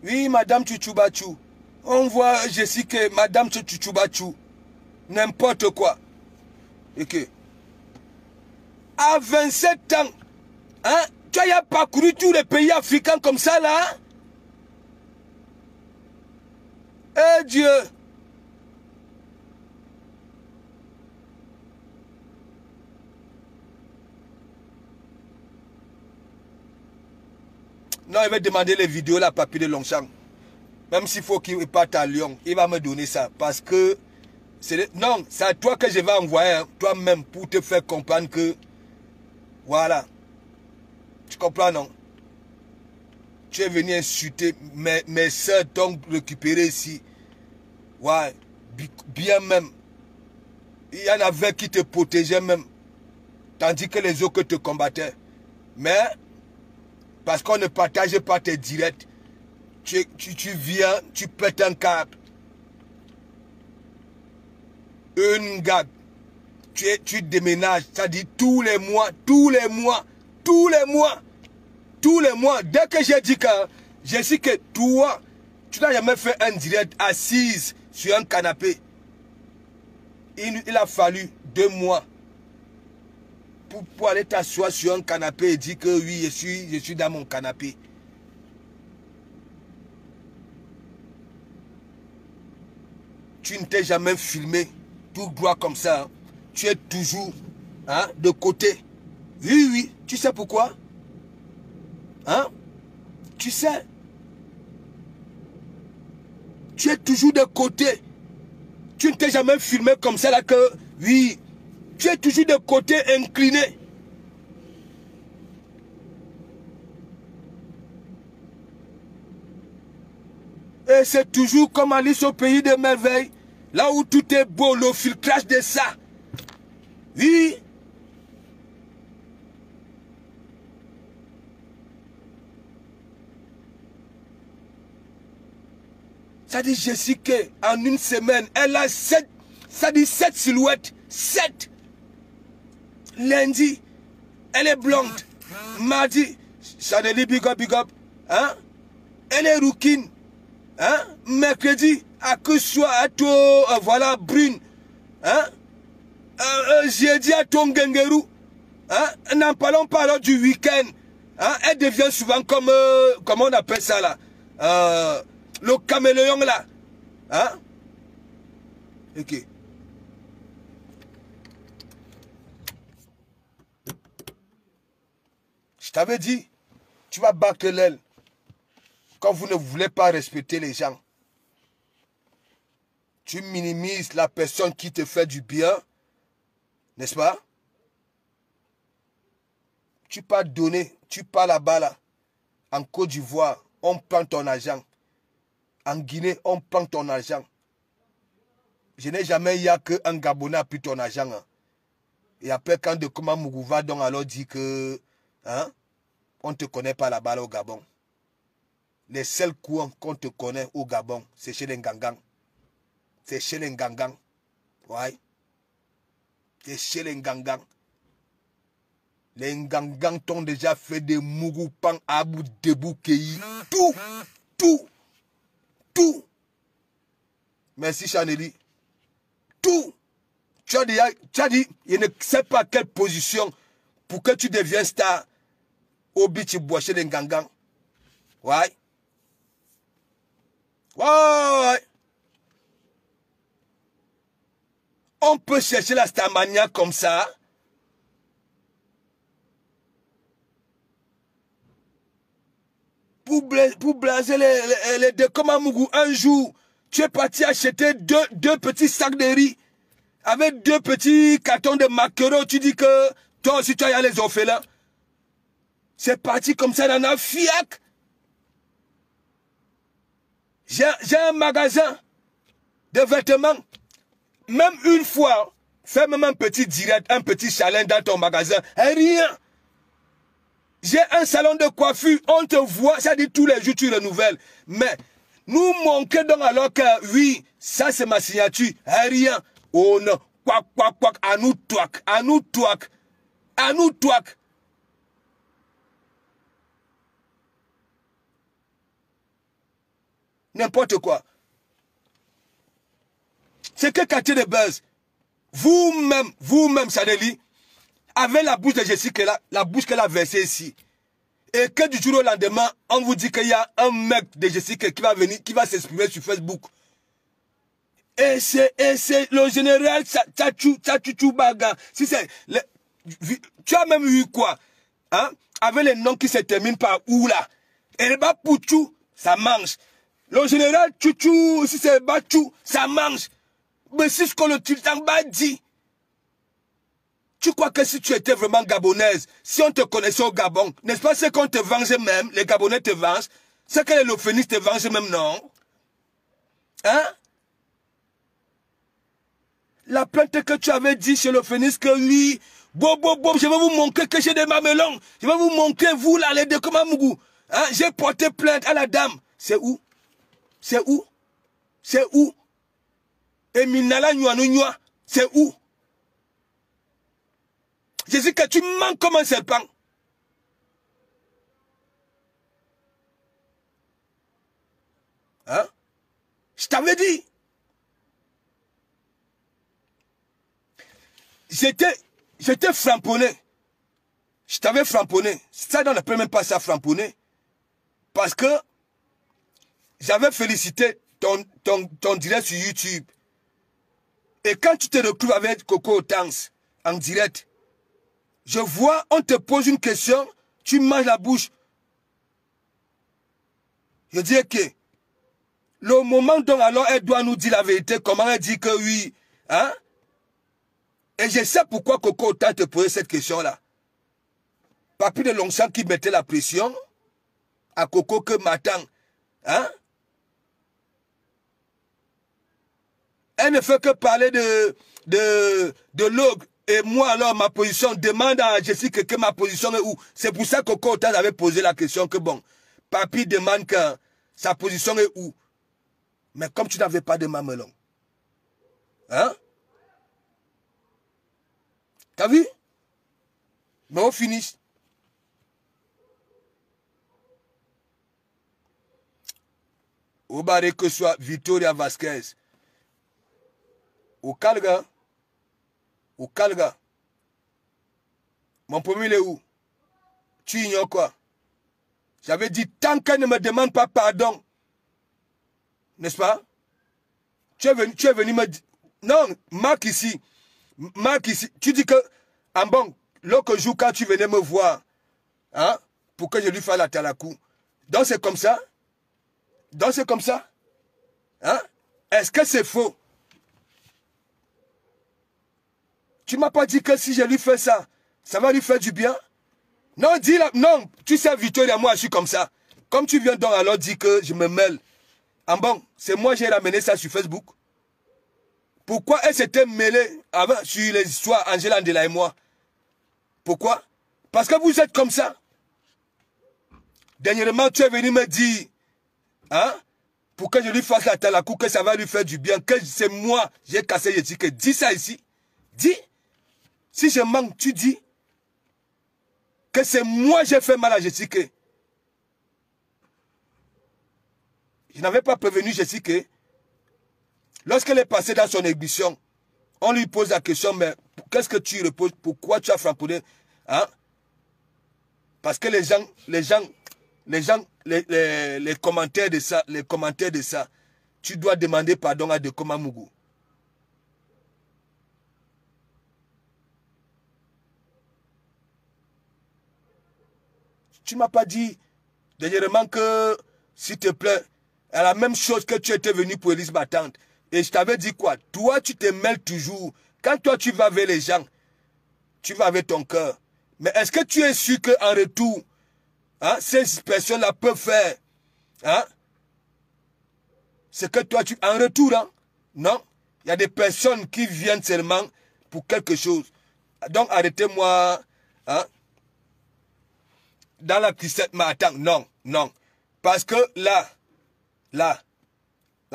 Oui, Madame Tchouchoubachou. On voit Jessica, Madame Tchouchoubachou. N'importe quoi. Ok. À 27 ans, hein, tu as parcouru tous les pays africains comme ça, là. Eh Dieu. Non, il va demander les vidéos, la papier de Longchamp. Même s'il faut qu'il parte à Lyon, il va me donner ça. Parce que, non, c'est à toi que je vais envoyer, hein, toi-même, pour te faire comprendre que, voilà. Tu comprends, non? Tu es venu insulter mes soeurs, donc récupérées ici. Ouais, bien même. Il y en avait qui te protégeaient même. Tandis que les autres te combattaient. Mais, parce qu'on ne partage pas tes directs, tu viens, tu pètes un câble. Une gag. Tu déménages, ça dit tous les mois. Dès que j'ai dit que, je sais que toi, tu n'as jamais fait un direct assise sur un canapé. Il a fallu 2 mois pour aller t'asseoir sur un canapé et dire que oui, je suis dans mon canapé. Tu ne t'es jamais filmé tout droit comme ça. Hein. Tu es toujours, hein, de côté. Oui, tu sais pourquoi? Hein? Tu sais. Tu es toujours de côté. Tu ne t'es jamais filmé comme ça là que, oui, tu es toujours de côté incliné. Et c'est toujours comme Alice au pays des merveilles. Là où tout est beau, le filtrage de ça. Oui. Ça dit Jessica, en une semaine, elle a 7 silhouettes. 7. Lundi, elle est blonde. Mardi, Chaneli, big up, big up. Hein? Elle est rouquine. Hein? Mercredi, à que soit à toi, voilà, brune. Hein? J'ai dit à ton Gengeru. Hein? N'en parlons pas alors du week-end. Hein? Elle devient souvent comme, comment on appelle ça là? Le caméléon là. Hein? Ok. Je t'avais dit, tu vas battre l'aile quand vous ne voulez pas respecter les gens. Tu minimises la personne qui te fait du bien, n'est-ce pas? Tu pas donner, tu pas là-bas là. En Côte d'Ivoire, on prend ton argent. En Guinée, on prend ton argent. Je n'ai jamais eu qu'un Gabonais a pris ton argent. Hein. Et après, quand de comment Mougouva donc alors dit que hein, on ne te connaît pas là-bas au Gabon. Les seuls coins qu'on te connaît au Gabon, c'est chez les Ngangans. C'est chez les Ngangans. Ouais. C'est chez les Ngangans. Les Ngangans t'ont déjà fait des Mougoupan, Abou, Debou, Kei. Tout. Merci Chaneli. Tout. Tu as dit, je ne sais pas quelle position pour que tu deviennes star au beach bois chez les Ngangans. Ouais. Ouais. On peut chercher la starmania comme ça. Pour blaser les deux comme un Mougou. Un jour, tu es parti acheter deux petits sacs de riz avec 2 petits cartons de maquereaux. Tu dis que toi aussi tu as les orphelins. C'est parti comme ça dans un fiac. J'ai un magasin de vêtements. Même une fois, fais même un petit direct, un petit challenge dans ton magasin. Rien. J'ai un salon de coiffure, on te voit, ça dit tous les jours tu renouvelles. Mais nous manquons donc alors que oui, ça c'est ma signature. Rien. Oh non. Quack. À nous touac. N'importe quoi. C'est que quartier de buzz. Vous-même, Chaneli, avec la bouche de Jessica là, la bouche qu'elle a versée ici. Et que du jour au lendemain, on vous dit qu'il y a un mec de Jessica qui va venir, qui va s'exprimer sur Facebook. Et c'est le général Tchachou Baga. Si c'est tu as même eu quoi? Hein? Avec les noms qui se terminent par ou là. Et bah Pouchou, ça mange. Le général Tchouchou, si c'est Bachou, ça mange. Mais si ce que le Tiltan dit. Tu crois que si tu étais vraiment gabonaise, si on te connaissait au Gabon, n'est-ce pas ce qu'on te vengeait même, les Gabonais te vengent, c'est que les Lophénis te vengent même, non? Hein? La plainte que tu avais dit chez Lophénis que lui, je vais vous montrer que j'ai des mamelons, je vais vous montrer, vous là, les deux comme un mougou. Hein? J'ai porté plainte à la dame. C'est où? Et Minala Nyuanounoua, c'est où? Je dis que tu mens comme un serpent. Hein? Je t'avais dit. J'étais framponné. Je t'avais framponné. Ça, on ne peut même pas ça framponner. Parce que j'avais félicité ton direct sur YouTube. Et quand tu te retrouves avec Coco Tanks en direct, je vois, on te pose une question, tu manges la bouche. Je dis que le moment dont alors elle doit nous dire la vérité, comment elle dit que oui, hein? Et je sais pourquoi Coco Tanks te posait cette question-là. Papi de Longchamp qui mettait la pression à Coco que m'attend, hein? Elle ne fait que parler de l'ogre. Et moi, alors, ma position, demande à Jessica que ma position est où. C'est pour ça que Coco avait posé la question que bon, Papi demande que sa position est où. Mais comme tu n'avais pas de mamelon. Hein? T'as vu? Mais on finit. Au barré que soit Victoria Vasquez. Au Calga. Au Calga. Mon premier, il est où? Tu ignores quoi? J'avais dit, tant qu'elle ne me demande pas pardon, n'est-ce pas? Tu es venu me dire, non, Marc ici, tu dis que, en bon, l'autre jour quand tu venais me voir, hein, pour que je lui fasse la talakou, donc c'est comme ça? Donc c'est comme ça? Hein? Est-ce que c'est faux? Tu m'as pas dit que si je lui fais ça, ça va lui faire du bien? Non, dis-la, non, tu sais, Victoria, moi je suis comme ça. Comme tu viens donc alors dire que je me mêle. En bon, c'est moi j'ai ramené ça sur Facebook. Pourquoi elle s'était mêlée avant sur les histoires Angela Andela et moi? Pourquoi? Parce que vous êtes comme ça. Dernièrement, tu es venu me dire, hein, pour que je lui fasse la talakou, que ça va lui faire du bien, que c'est moi, j'ai cassé, j'ai dit que dis ça ici. Dis. Si je manque, tu dis que c'est moi j'ai fait mal à Jessica. Je n'avais pas prévenu Jessica. Lorsqu'elle est passée dans son émission, on lui pose la question, mais qu'est-ce que tu reposes? Pourquoi tu as framponné? Hein? Parce que les commentaires de ça, tu dois demander pardon à Dekoma Mougou. Tu ne m'as pas dit dernièrement que, s'il te plaît, à la même chose que tu étais venu pour Élise Battante. Et je t'avais dit quoi? Toi, tu te mêles toujours. Quand toi, tu vas avec les gens, tu vas avec ton cœur. Mais est-ce que tu es sûr qu'en retour, hein, ces personnes-là peuvent faire, hein, ce que toi, tu... En retour, hein? Non. Il y a des personnes qui viennent seulement pour quelque chose. Donc, arrêtez-moi, hein, dans la cristette, mais attends, non, non. Parce que là, la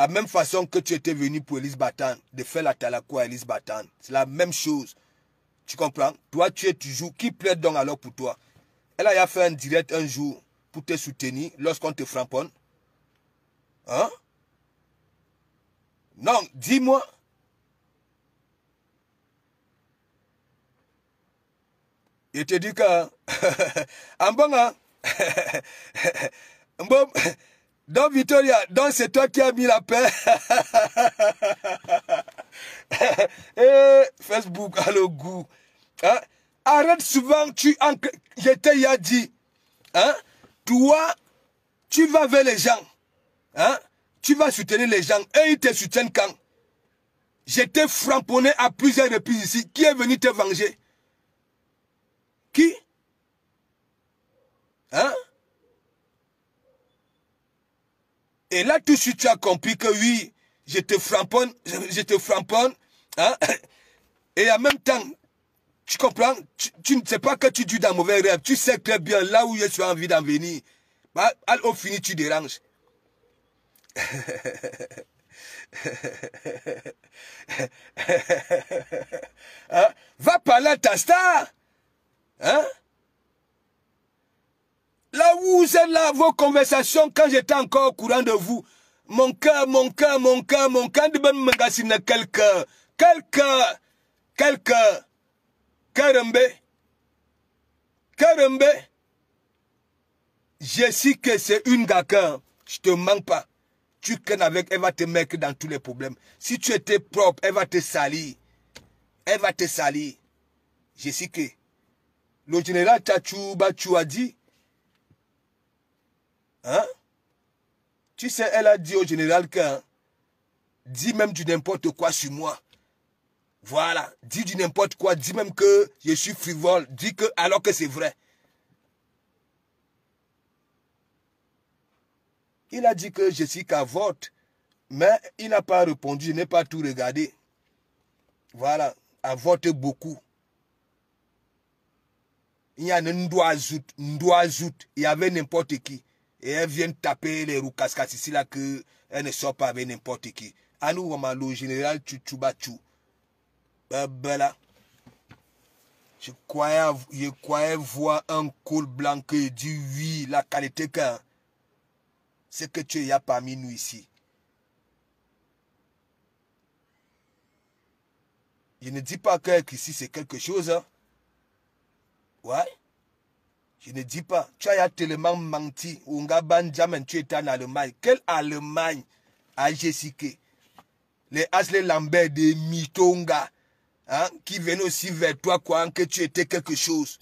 même façon que tu étais venu pour Élise Battante, de faire la talakou à Élise Battante, c'est la même chose. Tu comprends? Toi, tu es toujours... Qui plaide donc alors pour toi? Elle a fait un direct un jour pour te soutenir lorsqu'on te framponne. Hein? Non, dis-moi. Je te dis que... en bon, hein? Bon, donc Victoria, donc c'est toi qui as mis la paix. Facebook a le goût. Hein? Arrête souvent, je t'ai dit, hein? Toi, tu vas vers les gens. Hein? Tu vas soutenir les gens. Et ils te soutiennent quand? J'étais framponné à plusieurs reprises ici. Qui est venu te venger? Qui? Hein? Et là, tout de suite, tu as compris que oui, je te framponne, hein? Et en même temps, tu comprends, tu ne sais pas que tu dis dans mauvais rêve, tu sais très bien là où je suis envie d'en venir. Bah, au fini, tu déranges. Hein? Va parler à ta star. Hein? Là où vous êtes là, vos conversations, quand j'étais encore au courant de vous, mon cœur, de même magazine, quel cœur, Karembe, je sais que c'est une gacquin, je te manque pas. Tu connais avec, elle va te mettre dans tous les problèmes. Si tu étais propre, elle va te salir. Je sais que le général Tchachou Bachou a dit, hein? Tu sais, elle a dit au général que, hein, dis même du n'importe quoi sur moi. Voilà, dis du n'importe quoi, dis même que je suis frivole, dis que alors que c'est vrai. Il a dit que je suis qu'à vote, mais il n'a pas répondu, je n'ai pas tout regardé. Voilà, à vote beaucoup. Il y a un Ndouazout, il y avait n'importe qui. Et elle vient taper les roues cascas ici là que elle ne sort pas avec n'importe qui. À nous, on a le général Tchouchoubatchou. Là, je croyais voir un col blanc qui dit oui, la qualité qu'un. C'est que tu es parmi nous ici. Je ne dis pas qu'ici c'est quelque chose. Hein. Ouais. Je ne dis pas. Tu as tellement menti. Ungaban Jamen, tu étais en Allemagne. Quelle Allemagne a Jessica? Les Asle Lambert de Mitonga. Hein, qui venaient aussi vers toi, quoi, que tu étais quelque chose.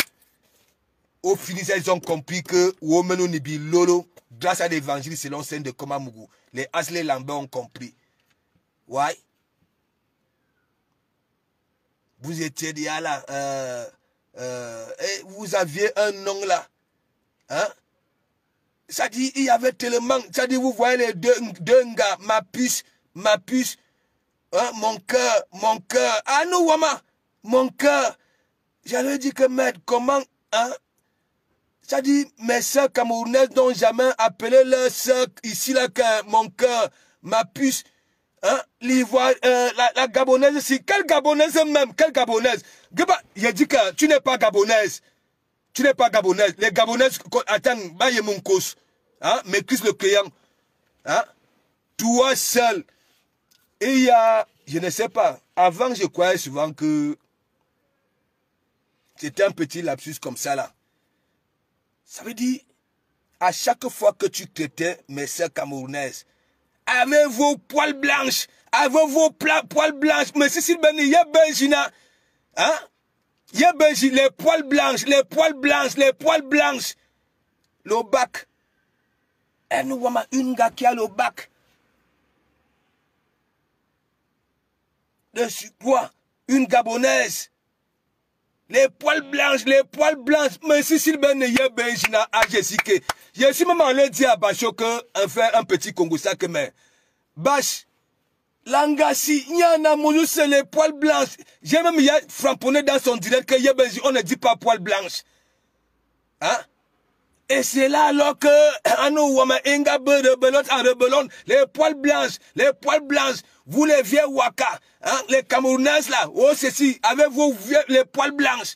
Au final, ils ont compris que Womeno Nibi Lolo, grâce à l'évangile selon Saint de Komamougou, les Asle Lambert ont compris. Ouais. Vous étiez déjà là. Et vous aviez un nom là. Hein? Ça dit, il y avait tellement. Ça dit, vous voyez les deux gars, ma puce. Hein, mon cœur. Ah non, Wama, mon cœur. J'avais dit que, maître, comment, hein? Ça dit, mes soeurs camerounaises n'ont jamais appelé leur soeur ici, là, que mon cœur, ma puce. Hein? L'Ivoire, la gabonaise aussi. Quelle gabonaise même? Quelle gabonaise? Il dit que tu n'es pas gabonaise. Tu n'es pas gabonaise. Les gabonaises, attends, baye mon cause. Hein? Maîtrise le client. Hein? Toi seul. Et il y a, je ne sais pas, avant je croyais souvent que c'était un petit lapsus comme ça là. Ça veut dire, à chaque fois que tu traitais mes sœurs camerounaises, avec vos poils blanches, avec vos poils blanches, mais si c'est il y a Benjina, hein? Il y a Benjina, les poils blanches, le bac. Et nous voyons une gars qui a le bac. De quoi? Une gabonaise. Les poils blanches. Mais si Sylvain y a Benjina à Jessica. Je suis même allé dire à Bacho que faire un petit Congo ça que mais. Bach. Langassi, il y en a mon c'est les poils blanches. J'ai même y a framponné dans son direct que y a Benjina, on ne dit pas poils blanches. Hein? Et c'est là alors que les poils blanches, vous les vieux Waka, hein, les Camerounaises là, oh ceci, avec vos vieux, les poils blanches.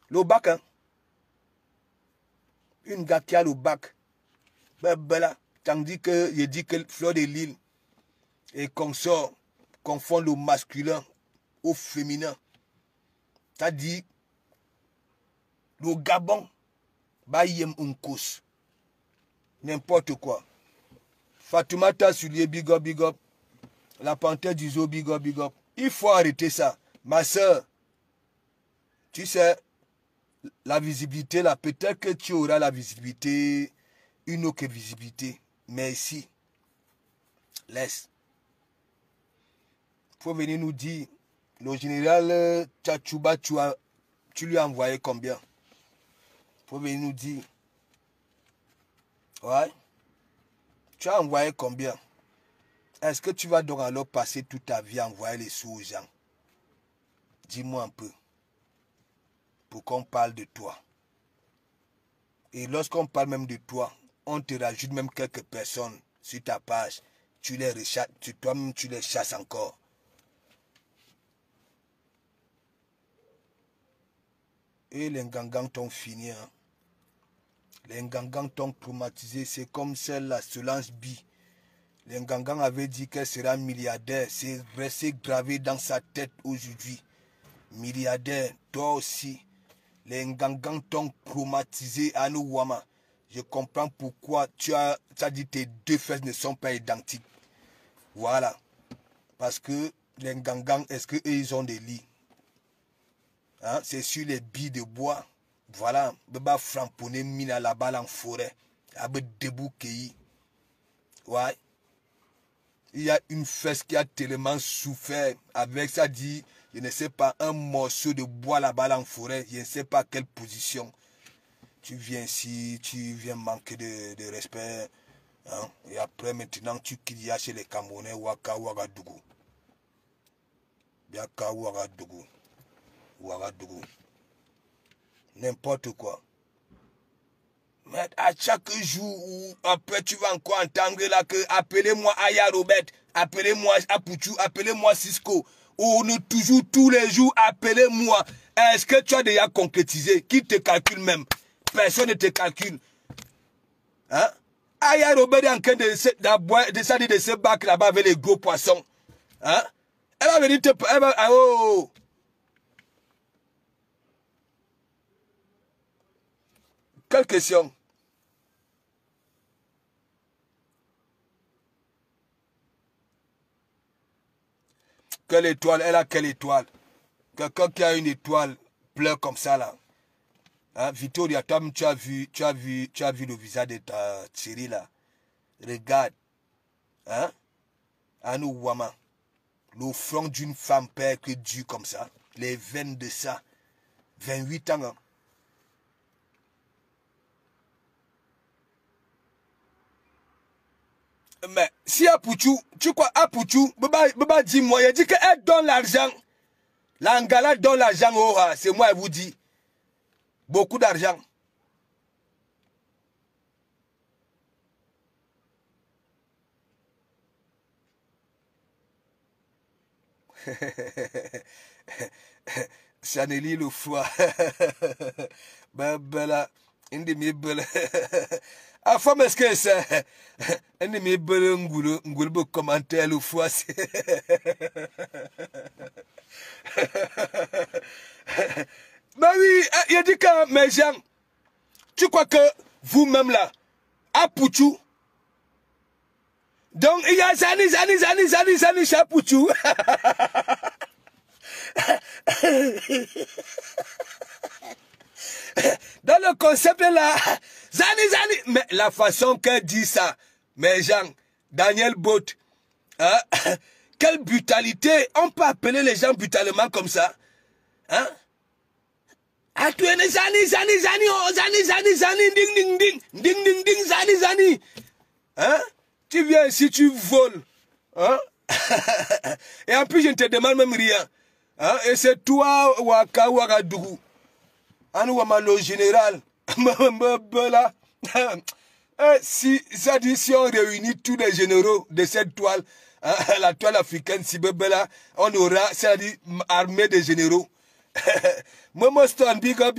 Le bac, hein. Une gars qui a le bac. Tandis que je dis que Fleur de Lille et consort confond le masculin au féminin. Ça dit, le Gabon, Bayem Unkos. N'importe quoi. Fatoumata Soulier, big up. La panthère du zoo, big up. Il faut arrêter ça. Ma soeur, tu sais, la visibilité, là, peut-être que tu auras la visibilité, une autre visibilité. Mais ici, laisse. Il faut venir nous dire, le général Tchatchouba, tu lui as envoyé combien? Il faut venir nous dire. Ouais. Tu as envoyé combien? Est-ce que tu vas donc alors passer toute ta vie à envoyer les sous aux gens? Dis-moi un peu. Pour qu'on parle de toi. Et lorsqu'on parle même de toi, on te rajoute même quelques personnes sur ta page. Tu les rechasses, toi-même tu les chasses encore. Et les Ngangans t'ont fini. Hein. Les Ngangans t'ont traumatisé. C'est comme celle-là, Solange Bi. Les Ngangans avaient dit qu'elle sera milliardaire. C'est resté gravé dans sa tête aujourd'hui. Milliardaire, toi aussi. Les Ngangans t'ont traumatisé à nous, Wama. Je comprends pourquoi tu as dit que tes deux fesses ne sont pas identiques. Voilà. Parce que les Ngangans, est-ce qu'eux, ils ont des lits? Hein? C'est sur les billes de bois. Voilà. Beba framponné mina la balle en forêt. Abe debout kei. Ouais. Il y a une fesse qui a tellement souffert avec ça dit, je ne sais pas, un morceau de bois là-bas en forêt, je ne sais pas quelle position. Tu viens ici, tu viens manquer de respect. Hein? Et après maintenant tu quittes chez les Camerounais, Waka Ouagadougou. Biaka Ouagadougou. Ouagadougou. N'importe quoi. Mais à chaque jour, après tu vas encore entendre là que appelez-moi Aya Robert, appelez-moi Apouchou, appelez-moi Cisco. Ou nous toujours tous les jours, appelez-moi. Est-ce que tu as déjà concrétisé? Qui te calcule même? Personne ne te calcule. Hein? Aya Robert est en train de se battre là-bas avec les gros poissons. Hein? Elle va venir te... Elle va, ah, oh. Quelle question? Quelle étoile? Elle a quelle étoile? Quelqu'un qui a une étoile pleure comme ça là. Hein, Victoria, toi, tu as vu le visage de ta Thierry là. Regarde. Hein? Anou Wama. Le front d'une femme père que Dieu comme ça. Les veines de ça. 28 ans. Hein? Mais si Apouchou, tu crois Apouchou, Baba dis-moi, il dit qu'elle donne l'argent. L'Angala donne l'argent, oh, c'est moi, elle vous dit. Beaucoup d'argent. Chaneli le foie. Bella, une de mes belles. A femme est-ce que c'est un de mes belles ngoulou commentaire le foie. Mais oui, il dit que mes gens, tu crois que vous-même là, à Pouchou, donc il y a Zani, Chapouchou. Dans le concept là, Zani, mais la façon qu'elle dit ça, mes gens, Daniel Bot, hein, quelle brutalité, on peut appeler les gens brutalement comme ça, hein? Ah, tu es Zani, oh, Zani, ding, Zani, hein? Tu viens ici, tu voles, hein? Et en plus, je ne te demande même rien, hein? Et c'est toi, Waka, Wagadougou. Anou le général, si on réunit tous les généraux de cette toile, hein, la toile africaine, si là, on aura, c'est-à-dire, armée de généraux. Momo Stone, big up.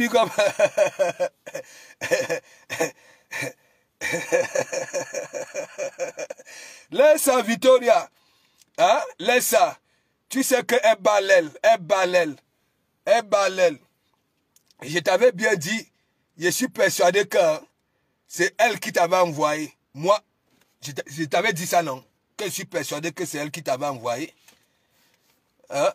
Laisse ça, Victoria. Hein? Laisse ça. Tu sais que elle balèle. Je t'avais bien dit, je suis persuadé que c'est elle qui t'avait envoyé. Moi, je t'avais dit ça, non? Que je suis persuadé que c'est elle qui t'avait envoyé. Hein?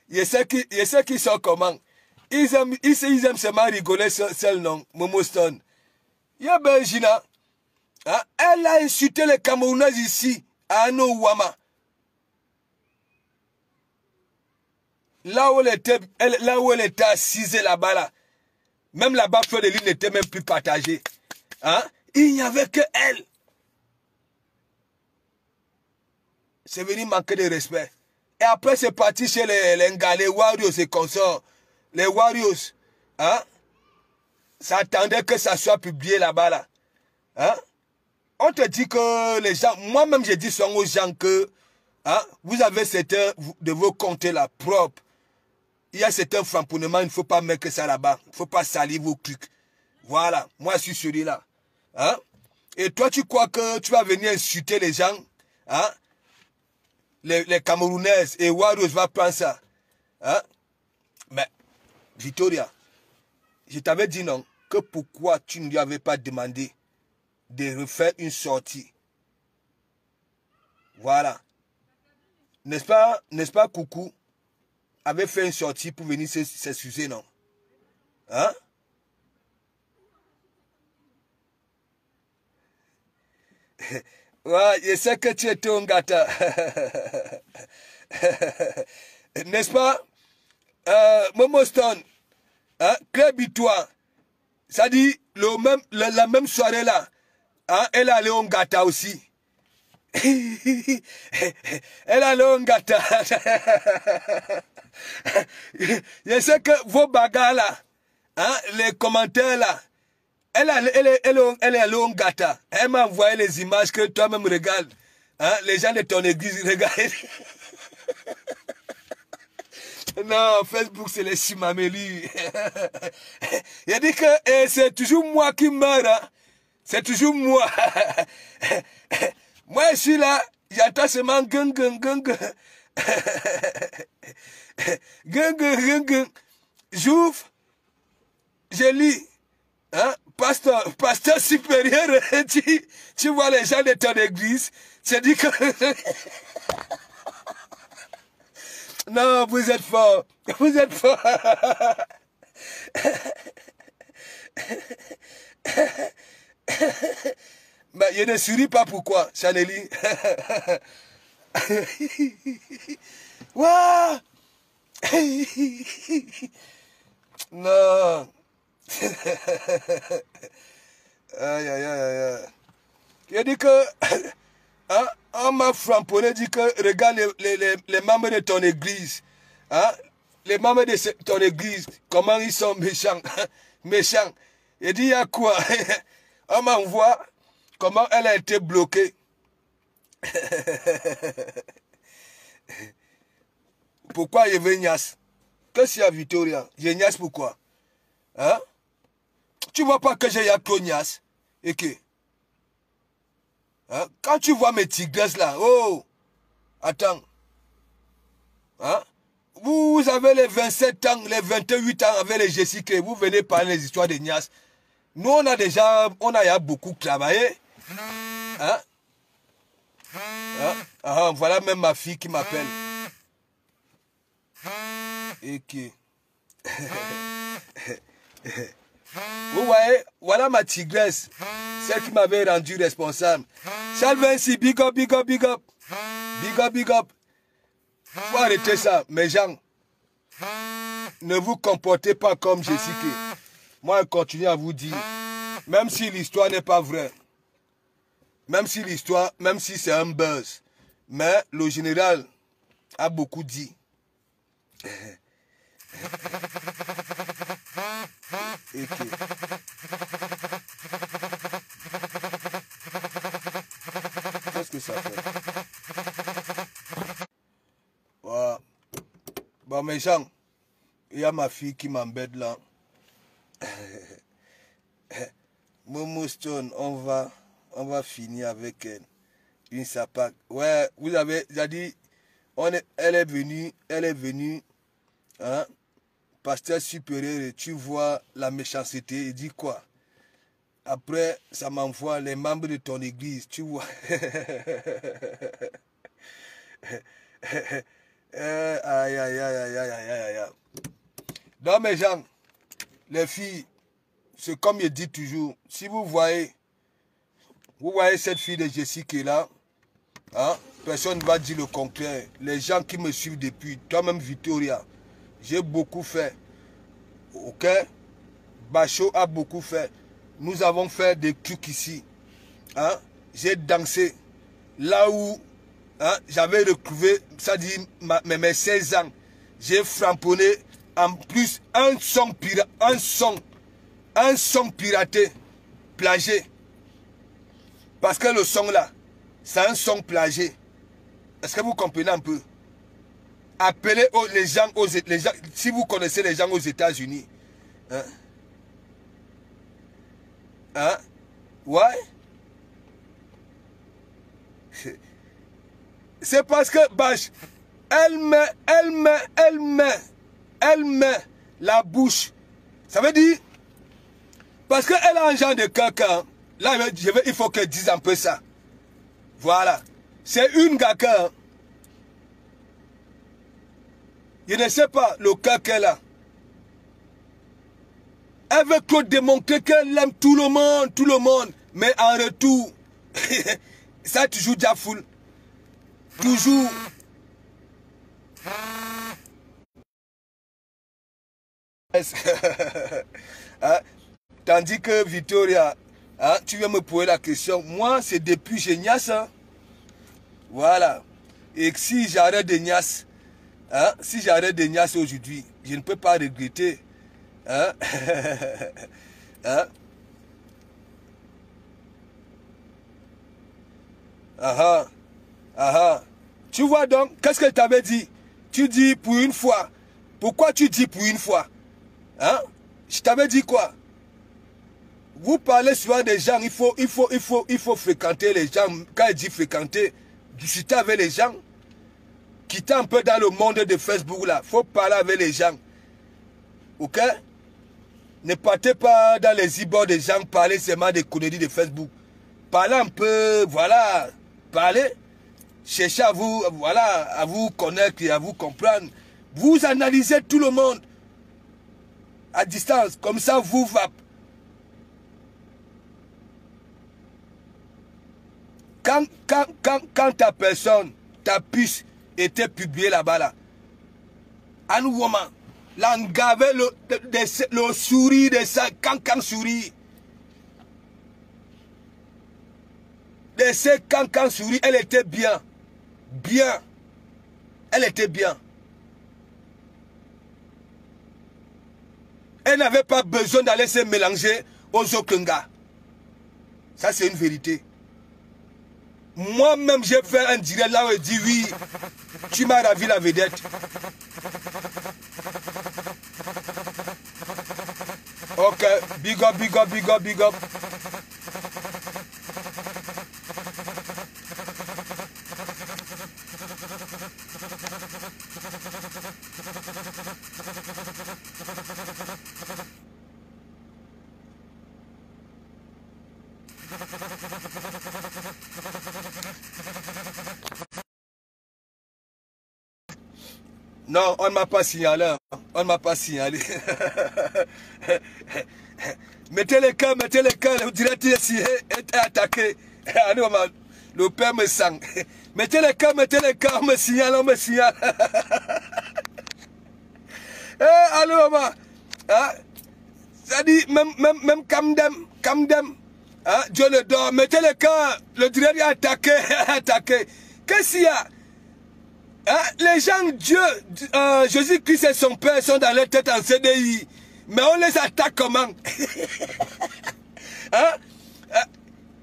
Je sais qu'ils sont comment. Ils aiment seulement rigoler seul, non? Momo Stone. Ya Benjina. Hein? Elle a insulté les Camerounais ici, à Anouama. Là où elle était assise là-bas, là, même là-bas, feu de l'île n'était même plus partagé. Hein? Il n'y avait que elle. C'est venu manquer de respect. Et après, c'est parti chez les Warriors et consorts. Les Warriors, hein? Ça attendait que ça soit publié là-bas, là. Hein? On te dit que les gens, moi-même, j'ai dit souvent aux gens que, hein, vous avez certains de vos comptes là propres. Il y a certains framponnements, il ne faut pas mettre ça là-bas. Il ne faut pas salir vos trucs. Voilà, moi je suis celui-là. Hein? Et toi, tu crois que tu vas venir insulter les gens, hein? Les Camerounaises et Warriors va prendre ça. Hein? Mais, Victoria, je t'avais dit non, que pourquoi tu ne lui avais pas demandé de refaire une sortie. Voilà. N'est-ce pas, Coucou avait fait une sortie pour venir s'excuser, non? Hein? Ouais, je sais que tu étais un gâteau. N'est-ce pas? Momo Stone, hein? Club-toi. Ça dit, la même soirée là, hein? Elle allait en gâteau aussi. Elle allait en gâteau. Je sais que vos bagarres là, hein, les commentaires là, elle est allée en gâteau. Elle m'a envoyé les images que toi-même regardes. Hein, les gens de ton église regardent. Non, Facebook, c'est les Chimameli. Il dit que c'est toujours moi qui meurs. Hein. C'est toujours moi. Moi, je suis là, j'entends seulement gung, gung, gung, gung. Gung, gung, gung, gung. J'ouvre, je lis. Hein? Pasteur supérieur, tu vois les gens de ton église, tu dis que... Non, vous êtes fort. Vous êtes fort. Mais je ne souris pas pourquoi, Chaneli. Waouh. Non. Aïe, aïe, aïe, aïe. Il dit que, hein, on m'a framponné, dit que, regarde les membres de ton église, hein, les membres de ton église, comment ils sont méchants, méchants. Il dit, il y a quoi? On m'envoie comment elle a été bloquée. Pourquoi je veux Nias? Qu'est-ce qu'il y a, Victoria? Je Nias pourquoi? Hein? Tu vois pas que j'ai trop Nias? Et que? Hein? Quand tu vois mes tigresses là, oh! Attends. Hein? Vous avez les 27 ans, les 28 ans avec les Jessica, vous venez parler les histoires de Nias. Nous, on a beaucoup travaillé. Hein? Hein? Ah, voilà même ma fille qui m'appelle. Et qui... Vous voyez, voilà ma tigresse. Celle qui m'avait rendu responsable. Charles Vinci, big up, big up, big up. Big up, big up. Faut arrêter ça, mes gens. Ne vous comportez pas comme Jessica. Moi, je continue à vous dire, même si l'histoire n'est pas vraie, même si c'est un buzz, mais le général a beaucoup dit. Qu'est-ce que ça fait? Voilà. Bon, mes gens, il y a ma fille qui m'embête là. Momo Stone, on va finir avec elle. Une sapac. Ouais, vous avez dit, elle est venue, hein, pasteur supérieur, et tu vois la méchanceté, il dit quoi? Après, ça m'envoie les membres de ton église, tu vois. Aïe, aïe, aïe, aïe, aïe, aïe, aïe. Donc, mes gens, les filles, c'est comme je dis toujours, si vous voyez cette fille de Jessica là, hein, personne ne va dire le contraire. Les gens qui me suivent depuis, toi-même Victoria, j'ai beaucoup fait. Ok? Bachot a beaucoup fait. Nous avons fait des trucs ici. Hein? J'ai dansé là où, hein, j'avais retrouvé, ça dit mes 16 ans. J'ai framponné en plus un son piraté, plagié. Parce que le son là, c'est un son plagié. Est-ce que vous comprenez un peu? Appelez les gens, si vous connaissez les gens aux États-Unis. Hein? Hein? Ouais? C'est parce que Bach, elle met la bouche. Ça veut dire, parce qu'elle a un genre de caca. Là, il faut qu'elle dise un peu ça. Voilà. C'est une caca. Je ne sais pas le cas qu'elle a. Elle veut que démontrer qu'elle aime tout le monde. Mais en retour, ça toujours déjà full. Toujours. Hein? Tandis que Victoria, hein, tu viens me poser la question. Moi, c'est depuis Génias. Hein? Voilà. Et si j'arrête de Nias, hein, si j'arrête de Nias aujourd'hui, je ne peux pas regretter. Hein? Hein? Aha. Aha. Tu vois donc, qu'est-ce que je t'avais dit? Tu dis pour une fois. Pourquoi tu dis pour une fois? Hein? Je t'avais dit quoi? Vous parlez souvent des gens, il faut fréquenter les gens. Quand il dit fréquenter, discuter avec les gens. Quitter un peu dans le monde de Facebook là. Il faut parler avec les gens. Ok? Ne partez pas dans les e-boards des gens, parler seulement des conneries de Facebook. Parlez un peu, voilà. Parlez. Cherchez à vous, voilà, à vous connaître et à vous comprendre. Vous analysez tout le monde à distance. Comme ça, vous va. Quand ta personne, ta puce était publiée là-bas, là, à nous, l'engave, le sourire de ça, quand sourit. De ce quand sourit, elle était bien. Bien. Elle était bien. Elle n'avait pas besoin d'aller se mélanger aux autres gars. Ça, c'est une vérité. Moi-même, j'ai fait un direct là où il dit oui, tu m'as ravi la vedette. Ok, big up, big up, big up, big up. Non, on ne m'a pas signalé. On ne m'a pas signalé. Mettez les cœurs, le direct ici est attaqué. Le père me sang. Mettez les cœurs, on me signale, on me signale. Allô, maman. Ça dit, même Kamdem. Dieu le dort. Mettez les cœurs, le direct est attaqué. Attaqué. Qu'est-ce qu'il y a? Les gens, Dieu, Jésus-Christ et son Père sont dans leur tête en CDI. Mais on les attaque comment?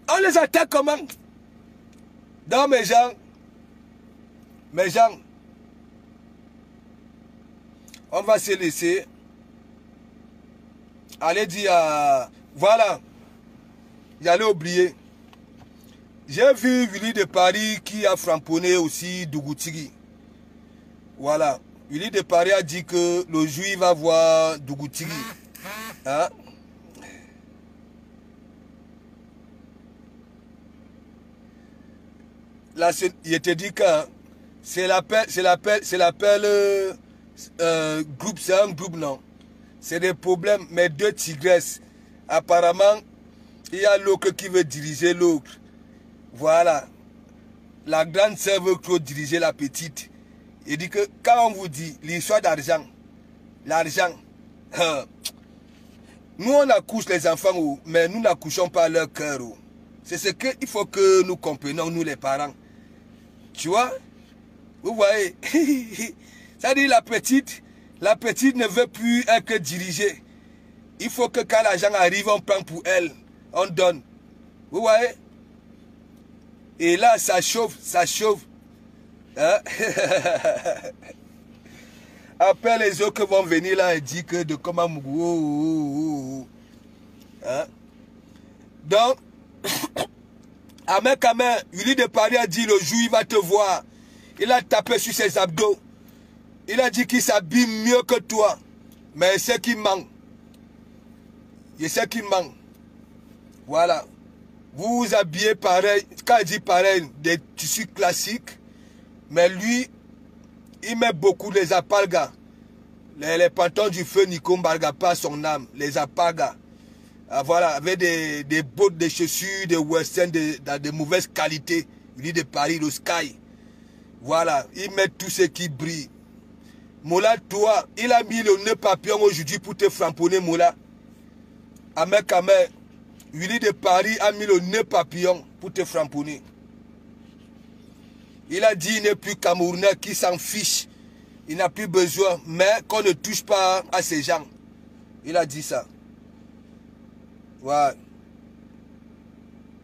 On les attaque comment? Donc mes gens, on va se laisser. Allez dire, voilà, j'allais oublier. J'ai vu Willy de Paris qui a framponné aussi Dougoutiri. Voilà. Willy de Paris a dit que le juif va voir Dougoutiri. Hein? Là, il te dit que c'est l'appel groupe, c'est un groupe, non. C'est des problèmes, mais deux tigresses. Apparemment, il y a l'autre qui veut diriger l'autre. Voilà. La grande sœur veut diriger la petite. Il dit que quand on vous dit l'histoire d'argent, l'argent, nous on accouche les enfants, mais nous n'accouchons pas leur cœur. C'est ce qu'il faut que nous comprenions, nous les parents. Tu vois? Vous voyez? Ça dit la petite ne veut plus être dirigée. Il faut que quand l'argent arrive, on prend pour elle, on donne. Vous voyez? Et là, ça chauffe, ça chauffe. Hein? Après, les autres vont venir là et dire que de comment... Hein? Donc, Ahmed Kamer, Willy de Paris a dit, le jour il va te voir. Il a tapé sur ses abdos. Il a dit qu'il s'habille mieux que toi. Mais c'est qui manque. Il sait qu'il manque. Voilà. Vous vous habillez pareil. Quand il dit pareil, des tissus classiques. Mais lui, il met beaucoup les apalgas. Les pantons du feu Nikombarga, pas son âme. Les apalgas. Voilà, avec des bottes, des chaussures, des western, de mauvaise qualité. Il dit de Paris, le sky. Voilà, il met tout ce qui brille. Mola, toi, il a mis le nœud papillon aujourd'hui pour te framponner, Mola. Ahmed Kamer, Willy de Paris a mis le nœud papillon pour te framponner. Il a dit il n'est plus Camerounais qui s'en fiche. Il n'a plus besoin, mais qu'on ne touche pas à ces gens. Il a dit ça. Ouais.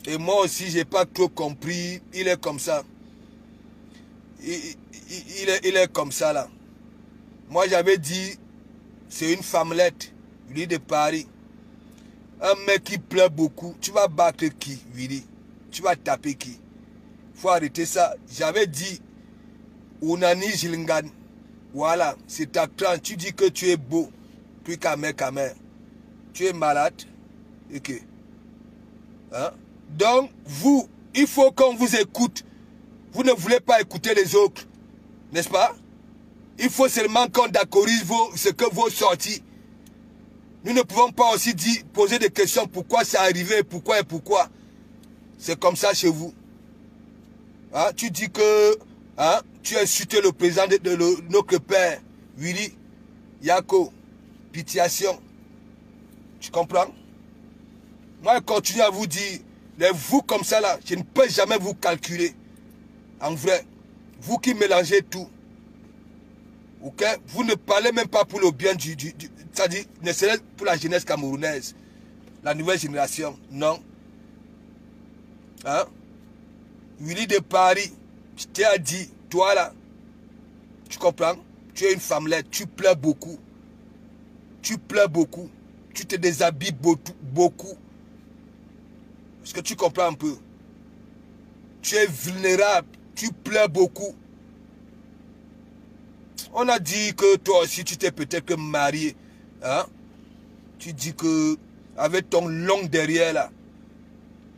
Et moi aussi, je n'ai pas trop compris. Il est comme ça. Il est comme ça là. Moi, j'avais dit, c'est une femmelette. Lui de Paris. Un mec qui pleure beaucoup, tu vas battre qui, Willy? Tu vas taper qui? Faut arrêter ça. J'avais dit, Ounani Jilingan, voilà, c'est ta crainte. Tu dis que tu es beau, puis Kamer. Tu es malade, ok. Hein? Donc, vous, il faut qu'on vous écoute. Vous ne voulez pas écouter les autres, n'est-ce pas? Il faut seulement qu'on d'accorise ce que vous sortis. Nous ne pouvons pas aussi poser des questions. Pourquoi c'est arrivé, pourquoi et pourquoi. C'est comme ça chez vous. Hein? Tu dis que tu as insulté le président de notre père, Willy, Yako, Pitiation. Tu comprends? Moi, je continue à vous dire, les vous comme ça là, je ne peux jamais vous calculer. En vrai, vous qui mélangez tout. Ok? Vous ne parlez même pas pour le bien c'est-à-dire, ne serait-ce pour la jeunesse camerounaise, la nouvelle génération. Non. Hein? Willy de Paris, je t'ai dit, toi là, tu comprends? Tu es une femmelette, tu pleures beaucoup. Tu pleures beaucoup. Tu te déshabilles beaucoup. Est-ce que tu comprends un peu? Tu es vulnérable, tu pleures beaucoup. On a dit que toi aussi, tu t'es peut-être marié. Hein? Tu dis que, avec ton long derrière là,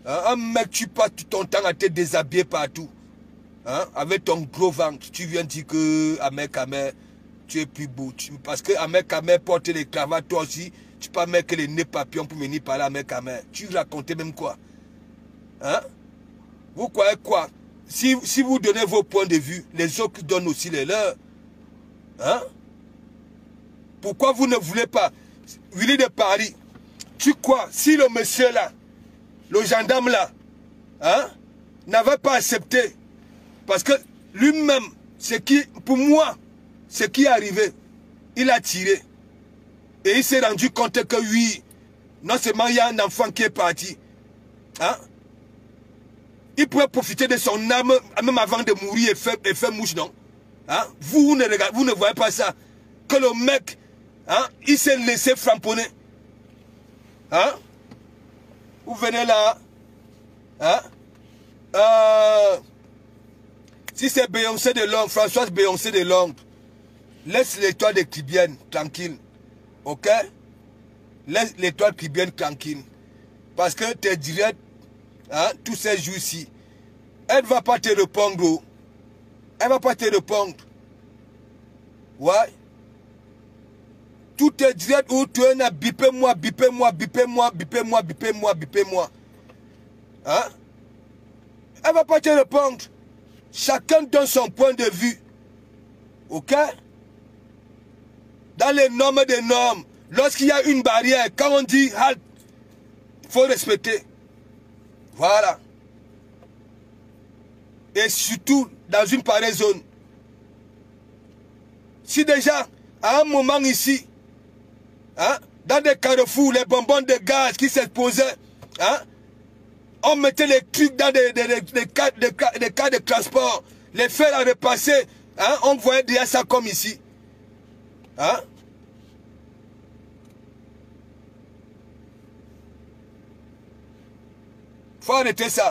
hein? Un mec, tu passes tout ton temps à te déshabiller partout. Hein? Avec ton gros ventre, tu viens dire que Ahmed Kamer, tu es plus beau. Parce que Ahmed Kamer porte les cravates, toi aussi, tu peux mettre les nez papillons pour venir parler à Ahmed Kamer. Tu racontais même quoi? Hein? Vous croyez quoi? Si vous donnez vos points de vue, les autres donnent aussi les leurs. Hein? Pourquoi vous ne voulez pas? Willy de Paris, tu crois, si le monsieur là, le gendarme là, hein, n'avait pas accepté, parce que lui-même, pour moi, ce qui est arrivé, il a tiré. Et il s'est rendu compte que oui, non seulement il y a un enfant qui est parti, hein, il pourrait profiter de son âme même avant de mourir et faire mouche, non? Hein? Vous ne voyez pas ça. Que le mec, hein, il s'est laissé framponner. Hein? Vous venez là. Hein? Si c'est Beyoncé de Londres, Françoise Beyoncé de Londres, laisse l'étoile de Caribbean tranquille. Ok? Laisse l'étoile Caribbean tranquille. Parce que tu es direct, hein, tous ces jours-ci. Elle ne va pas te répondre. Elle ne va pas te répondre. Ouais. Tout est direct où tu es là, bipez-moi. Hein? Elle ne va pas te répondre. Chacun donne son point de vue. Ok? Dans les normes des normes, lorsqu'il y a une barrière, quand on dit halt, il faut respecter. Voilà. Et surtout, dans une pareille zone. Si déjà, à un moment ici, hein, dans des carrefours, les bonbons de gaz qui s'exposaient, hein, on mettait les trucs dans des cas de transport, les fers à repasser, hein, on voyait déjà ça comme ici. Hein? Faut arrêter ça.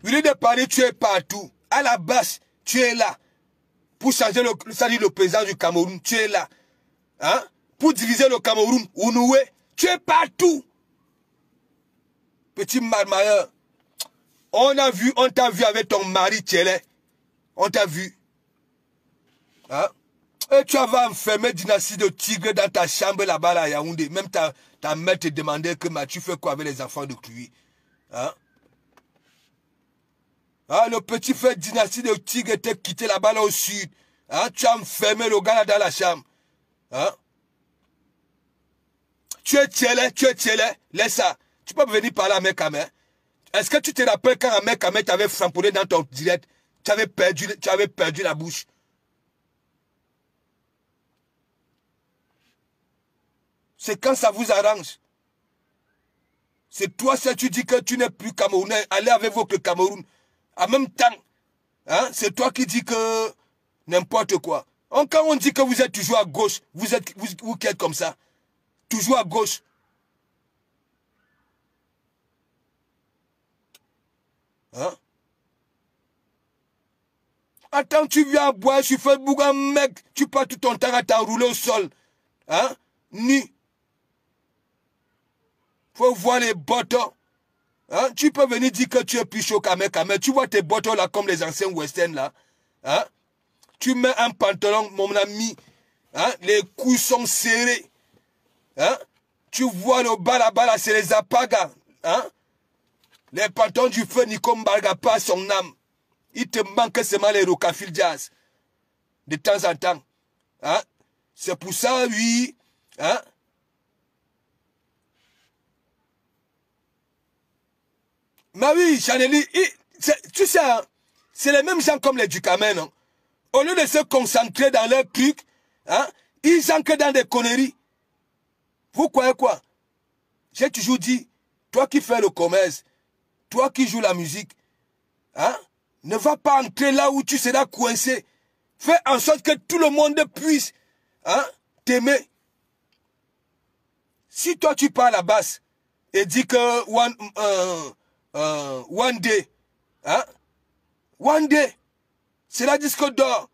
Willy de Paris, tu es partout. À la base, tu es là. Pour changer le président du Cameroun, tu es là. Hein? Pour diviser le Cameroun, Ounoué, tu es partout. Petit marmailleur. On t'a vu avec ton mari Tchélé. On t'a vu. Hein? Et tu vas enfermer dynastie de tigre dans ta chambre là-bas à Yaoundé. Même ta mère te demandait que tu fais quoi avec les enfants de Clouy. Hein? Ah, le petit frère dynastie de tigre était quitté là-bas là au sud. Hein? Tu as enfermé le gars là dans la chambre. Hein? Tu es Tchélé, laisse ça. Tu peux venir parler à Mekamer. Est-ce que tu te rappelles quand Mekamer t'avait framponné dans ton direct, tu avais perdu la bouche? C'est quand ça vous arrange. C'est toi, si tu dis que tu n'es plus Camerounais, allez avec votre Cameroun. En même temps, hein, c'est toi qui dis que n'importe quoi. Quand on dit que vous êtes toujours à gauche, vous qui êtes comme ça, toujours à gauche. Hein? Attends, tu viens boire sur Facebook, un mec, tu passes tout ton temps à t'enrouler au sol. Hein? Nu. Faut voir les bottons. Hein? Tu peux venir dire que tu es plus chaud qu'un mec. Tu vois tes bottons là comme les anciens western là. Hein? Tu mets un pantalon, mon ami. Hein? Les couilles sont serrés. Hein? Tu vois le bas là-bas, c'est les apagas. Hein? Les pantalons du feu, Nico Mbarga pas son âme. Il te manque seulement les Rocafil Jazz. De temps en temps. Hein? C'est pour ça, oui. Hein? Mais oui, Chaneli, tu sais, hein, c'est les mêmes gens comme les Ducamel, non? Au lieu de se concentrer dans leurs trucs, hein, ils entrent dans des conneries. Vous croyez quoi? J'ai toujours dit, toi qui fais le commerce, toi qui joues la musique, hein, ne va pas entrer là où tu seras coincé. Fais en sorte que tout le monde puisse, hein, t'aimer. Si toi tu pars à la basse et dis que one day, hein, one day, c'est la disque d'or.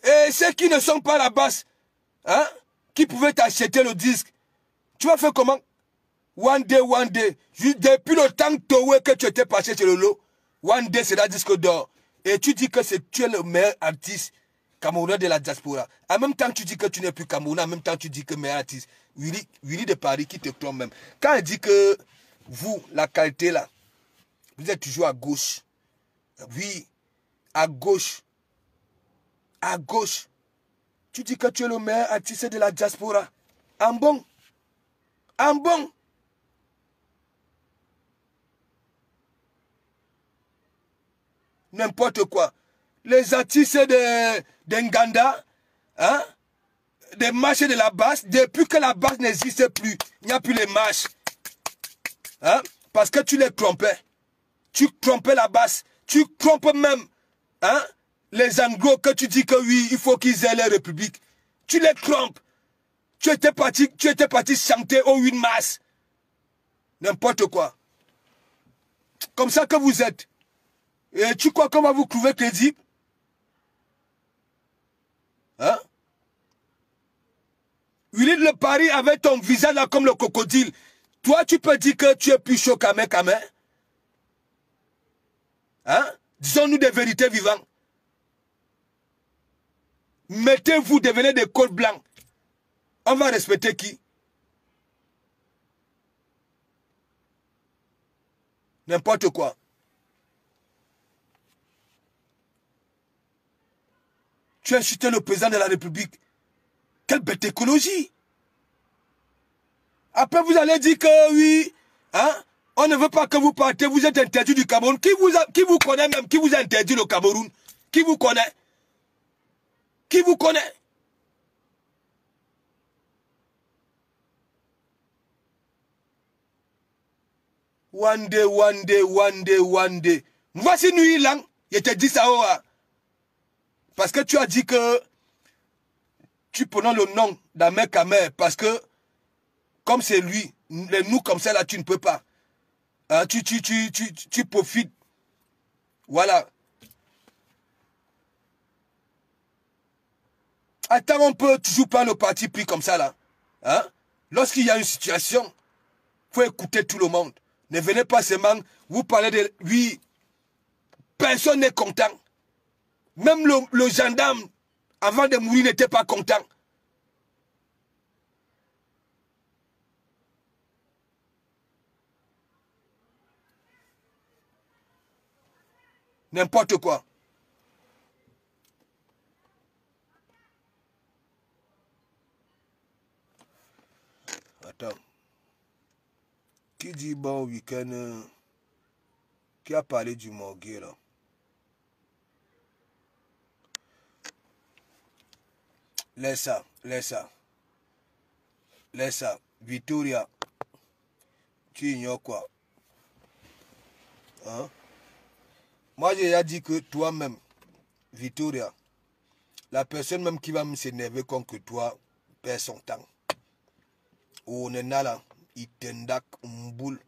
Et ceux qui ne sont pas à la basse, hein, qui pouvaient t'acheter le disque, tu vas faire comment? One day. Depuis le temps que tu étais passé chez le lot, one day c'est la disque d'or. Et tu dis que tu es le meilleur artiste camerounais de la diaspora. En même temps, tu dis que tu n'es plus camerounais. En même temps, tu dis que meilleur artiste. Willy de Paris qui te trompe même. Quand il dit que vous, la qualité là, vous êtes toujours à gauche. Oui, à gauche. À gauche. Tu dis que tu es le meilleur artiste de la diaspora. En bon. En bon. N'importe quoi. Les artistes de Nganda, hein, des marches de la basse, depuis que la basse n'existe plus, il n'y a plus les marches. Hein, parce que tu les trompais. Tu trompais la basse. Tu trompes même, hein, les Anglo que tu dis que oui, il faut qu'ils aient la République. Tu les trompes. Tu étais parti chanter au 8 mars. N'importe quoi. Comme ça que vous êtes. Et tu crois qu'on va vous trouver crédible? Hein? Willy Le Paris avec ton visage là comme le crocodile. Toi, tu peux dire que tu es plus chaud qu'un mec. Hein? Disons-nous des vérités vivantes. Mettez-vous, devenez des cols blancs. On va respecter qui? N'importe quoi. Tu as insulté le président de la République. Quelle bête écologie. Après, vous allez dire que oui, hein, on ne veut pas que vous partez, vous êtes interdit du Cameroun. Qui vous connaît même? Qui vous a interdit le Cameroun? Qui vous connaît? Qui vous connaît? One day. Voici nuit lang. Je te dis ça. Parce que tu as dit que tu prenons le nom d'Ahmed Kamer parce que comme c'est lui, nous comme ça là, tu ne peux pas. Hein, tu profites. Voilà. Attends, on peut toujours pas le parti pris comme ça là. Hein? Lorsqu'il y a une situation, il faut écouter tout le monde. Ne venez pas seulement vous parler de lui. Personne n'est content. Même le gendarme, avant de mourir, n'était pas content. N'importe quoi. Attends. Qui dit bon week-end? Qui a parlé du morgue là? Laisse ça. Victoria. Tu ignores quoi? Hein? Moi, j'ai dit que toi-même, Victoria, la personne même qui va me s'énerver contre toi, perd son temps. Ou on est là, il t'endac, boule.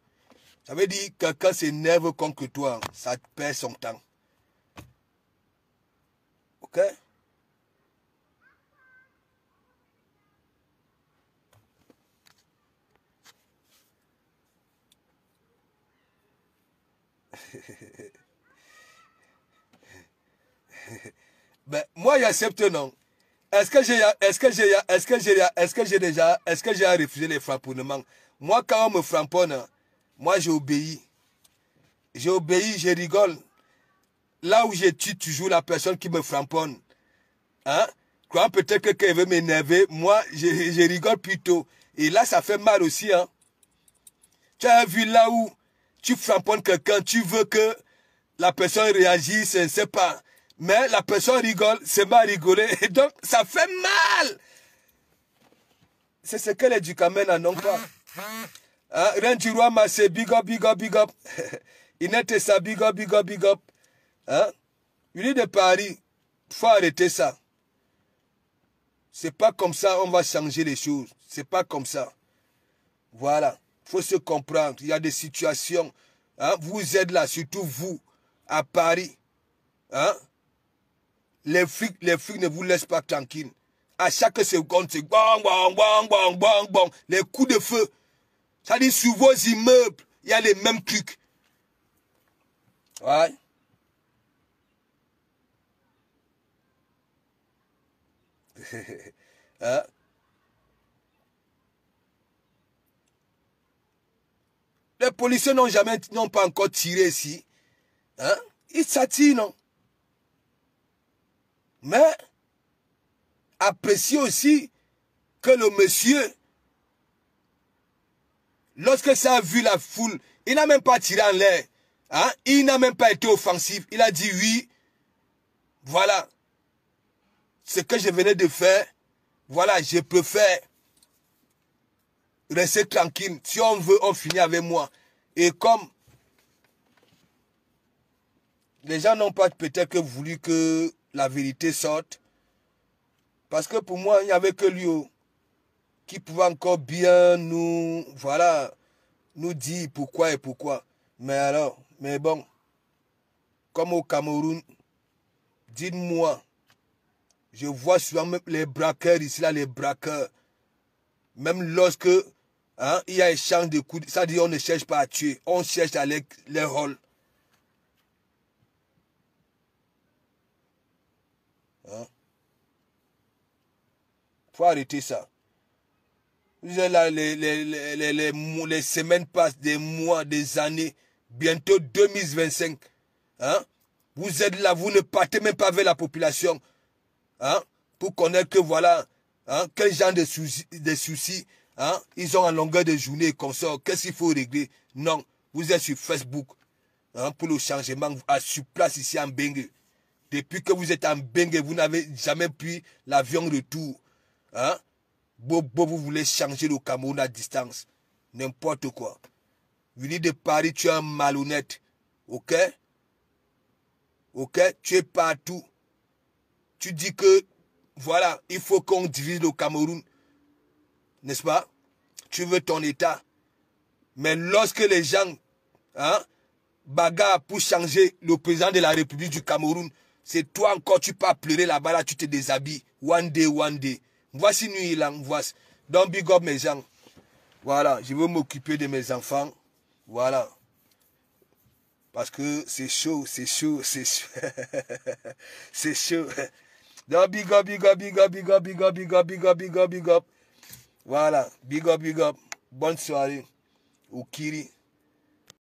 Ça veut dire que quelqu'un s'énerve contre toi, ça perd son temps. Ok? Ben, moi, j'accepte non. Est-ce que j'ai refusé les framponnements? Moi, quand on me framponne, moi, j'obéis. J'obéis, je rigole. Là où je tue toujours la personne qui me framponne. Hein? Quand peut-être que quelqu'un veut m'énerver, moi, je rigole plutôt. Et là, ça fait mal aussi. Hein? Tu as vu là où tu framponnes quelqu'un, tu veux que la personne réagisse, je ne sais pas. Mais la personne rigole, c'est mal rigolé. Et donc, ça fait mal. C'est ce que les Ducamènes n'ont pas. Hein? Reine du roi Massé, big up, big up, big up. Inette ça, big up, big up, big up. Hein? Uni de Paris, il faut arrêter ça. C'est pas comme ça on va changer les choses. C'est pas comme ça. Voilà. Il faut se comprendre. Il y a des situations. Hein? Vous êtes là, surtout vous, à Paris. Hein? Les flics ne vous laissent pas tranquille. À chaque seconde, c'est bang, bang, bang, bang, bang, bang. Les coups de feu. Ça dit sur vos immeubles, il y a les mêmes trucs. Ouais. Hein? Les policiers n'ont pas encore tiré ici. Hein? Ils s'attirent, non? Mais, appréciez aussi que le monsieur, lorsque ça a vu la foule, il n'a même pas tiré en l'air. Hein? Il n'a même pas été offensif. Il a dit oui. Voilà. Ce que je venais de faire, voilà, je préfère rester tranquille. Si on veut, on finit avec moi. Et comme les gens n'ont pas peut-être que voulu que la vérité sorte, parce que pour moi, il n'y avait que lui qui pouvait encore bien nous, voilà, nous dire pourquoi et pourquoi. Mais alors, mais bon, comme au Cameroun, dites-moi, je vois souvent même les braqueurs ici, là, les braqueurs, même lorsque hein, il y a échange de coups, ça dit on ne cherche pas à tuer, on cherche à les rôles. Hein? Faut arrêter ça. Vous êtes là, les semaines passent, des mois, des années, bientôt 2025. Hein? Vous êtes là, vous ne partez même pas vers la population. Hein? Pour connaître que voilà, hein, quel genre de soucis hein, ils ont en longueur de journée comme ça. Qu'est-ce qu'il faut régler? Non, vous êtes sur Facebook hein, pour le changement, sur place ici en Bengue. Depuis que vous êtes en Bengue, vous n'avez jamais pris l'avion retour. Hein? Bobo, vous voulez changer le Cameroun à distance. N'importe quoi. Venu de Paris, tu es un malhonnête. Ok? Ok? Tu es partout. Tu dis que, voilà, il faut qu'on divise le Cameroun. N'est-ce pas? Tu veux ton État. Mais lorsque les gens hein, bagarrent pour changer le président de la République du Cameroun, c'est toi encore, tu peux pleurer là-bas, là, tu te déshabilles. One day, one day. Voici nuit là, voici. Donc, big up mes gens. Voilà, je veux m'occuper de mes enfants. Voilà. Parce que c'est chaud, c'est chaud, c'est chaud. C'est chaud. Donc, big up, big up, big up, big up, big up, big up, big up, big up, big up. Voilà, big up, big up. Bonne soirée. Au Kiri.